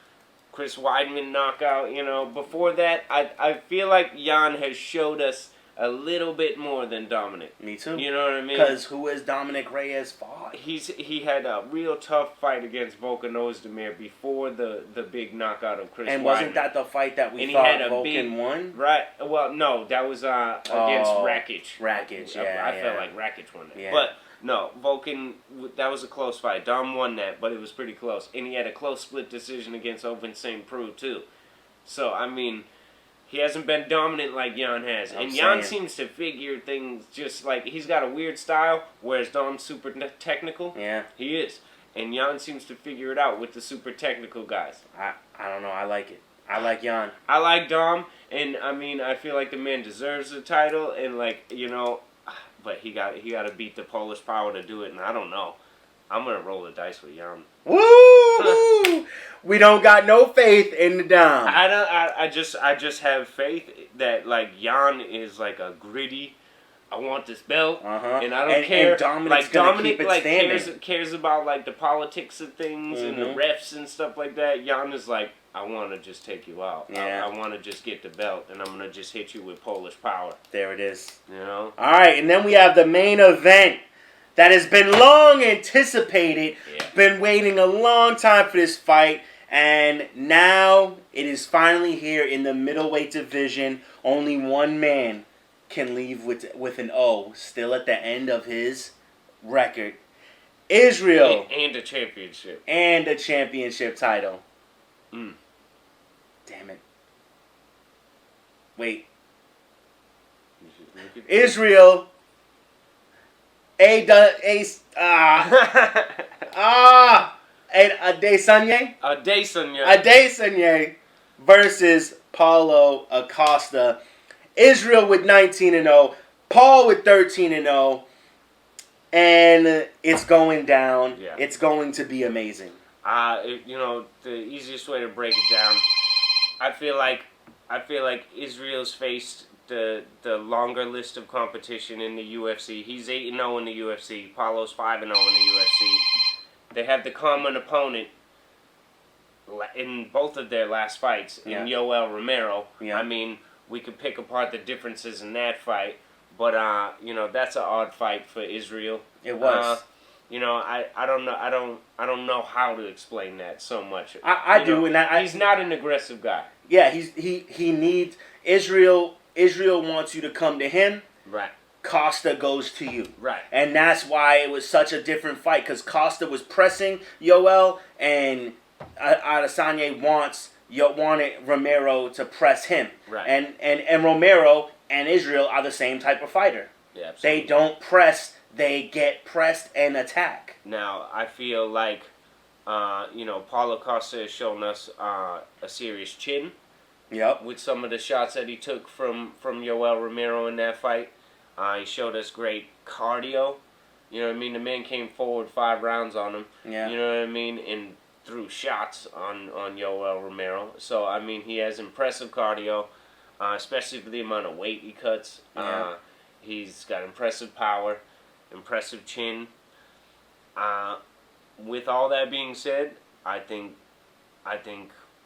Chris Weidman knockout. Before that, I feel like Jan has showed us a little bit more than Dominic. Me too. You know what I mean? Because who has Dominic Reyes fought? He had a real tough fight against Volkan Ozdemir before the big knockout of Chris And Weidman. wasn't that the fight that we And he thought had a Vulcan big- won? Right. Well, no, that was against Rakic. Rakic, yeah. I felt like Rakic won that. Yeah. But no, Volkan, that was a close fight. Dom won that, but it was pretty close. And he had a close split decision against Open St. Preux, too. So, I mean, he hasn't been dominant like Jan has. I'm And Jan saying. seems to figure things just like, he's got a weird style, whereas Dom's super technical. Yeah. He is. And Jan seems to figure it out with the super technical guys. I don't know. I like it. I like Jan. I like Dom, and I mean, I feel like the man deserves the title, and but he got to beat the Polish Power to do it, and I don't know. I'm gonna roll the dice with Jan. Woo! We don't got no faith in the Dom. I just have faith that Jan is like a gritty. I want this belt, Uh-huh. and I don't care. And Dominic's gonna keep it standing. cares about the politics of things and the Mhm. refs and stuff like that. Jan is like, I want to just take you out. Yeah. I want to just get the belt, and I'm gonna just hit you with Polish Power. There it is. You know. All right, and then we have the main event that has been long anticipated. Yeah. Been waiting a long time for this fight, and now it is finally here in the middleweight division. Only one man can leave with an O still at the end of his record. Israel And a championship. and a championship title. Mm. Damn it. Wait. Israel. Adesanya versus Paulo Acosta. Israel with 19-0, Paul with 13-0, and it's going down. Yeah. It's going to be amazing. The easiest way to break it down, I feel like Israel's faced the longer list of competition in the UFC. He's 8-0 in the UFC. Paulo's 5-0 in the UFC. They have the common opponent in both of their last fights in Yoel Romero. Yeah. I mean, we could pick apart the differences in that fight, but that's an odd fight for Israel. It was. I don't know. I don't know how to explain that so much. I do, and he's not an aggressive guy. Yeah, he needs Israel. Israel wants you to come to him. Right. Costa goes to you. Right. And that's why it was such a different fight, because Costa was pressing Yoel, and Adesanya wanted Romero to press him. Right. And Romero and Israel are the same type of fighter. Yeah, absolutely. They don't press they get pressed and attack. Now, I feel like, Paulo Costa has shown us a serious chin Yep. with some of the shots that he took from Yoel Romero in that fight. He showed us great cardio. You know what I mean? The man came forward 5 rounds on him. Yeah. You know what I mean? And threw shots on Yoel Romero. So, I mean, he has impressive cardio, especially for the amount of weight he cuts. Yeah. He's got impressive power, impressive chin. With all that being said, I think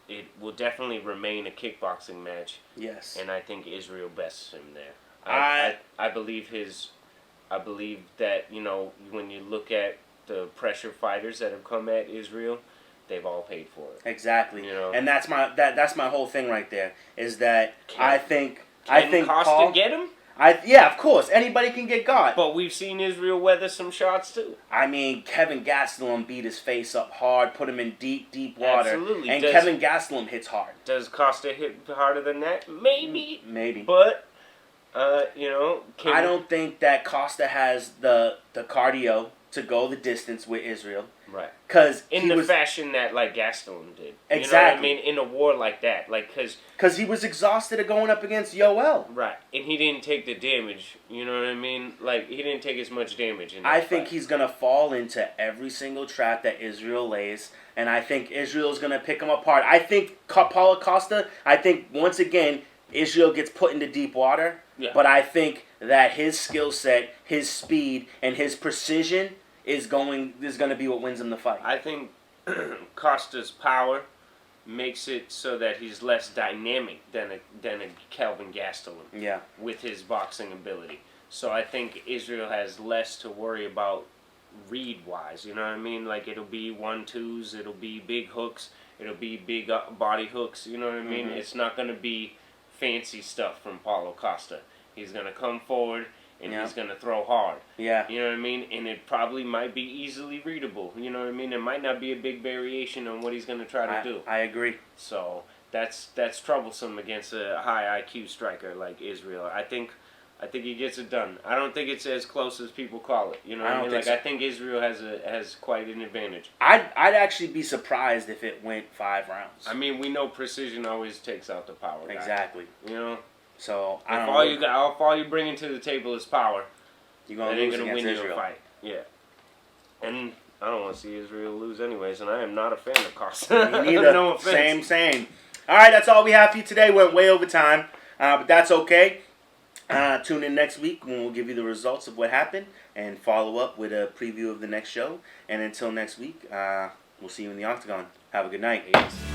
it will definitely remain a kickboxing match, Yes. and I think Israel bests him there. I believe that when you look at the pressure fighters that have come at Israel, they've all paid for it. Exactly. You know? And that's my whole thing right there. Is that Can I think Costa Paul, get him? Yeah, of course, anybody can get got. But we've seen Israel weather some shots too. I mean, Kevin Gastelum beat his face up hard, put him in deep, deep water. Absolutely. And Kevin Gastelum hits hard. Does Costa hit harder than that? Maybe. Maybe. But I don't think that Costa has the cardio to go the distance with Israel. Right. Because in the fashion that like Gastelum did. Exactly. You know what I mean? In a war like that, because he was exhausted of going up against Yoel. Right, and he didn't take the damage. You know what I mean? Like he didn't take as much damage. In that I think fight. he's gonna fall into every single trap that Israel lays, and I think Israel's gonna pick him apart. I think Paulo Costa. I think once again Israel gets put into deep water. Yeah. But I think that his skill set, his speed, and his precision is going to be what wins him the fight. I think Costa's power makes it so that he's less dynamic than a Kelvin Gastelum. Yeah. With his boxing ability. So I think Israel has less to worry about read-wise. You know what I mean? Like it'll be 1-2s, it'll be big hooks, it'll be big body hooks. You know what I mean? Mm-hmm. It's not going to be fancy stuff from Paulo Costa. He's going to come forward and he's going to throw hard. Yeah. You know what I mean? And it probably might be easily readable. You know what I mean? There might not be a big variation on what he's going to try to do. I agree. So that's troublesome against a high IQ striker like Israel. I think he gets it done. I don't think it's as close as people call it. You know what I mean? think so. I think Israel has quite an advantage. I'd actually be surprised if it went 5 rounds. I mean, we know precision always takes out the power guy. Exactly. You know? So If all you bringing to the table is power, you're that gonna ain't lose gonna against win Israel. you a fight. Yeah. And I don't want to see Israel lose anyways, and I am not a fan of Costa. Me neither. No offense. Same. All right, that's all we have for you today. Went way over time, but that's okay. Tune in next week when we'll give you the results of what happened and follow up with a preview of the next show. And until next week, we'll see you in the Octagon. Have a good night. Peace.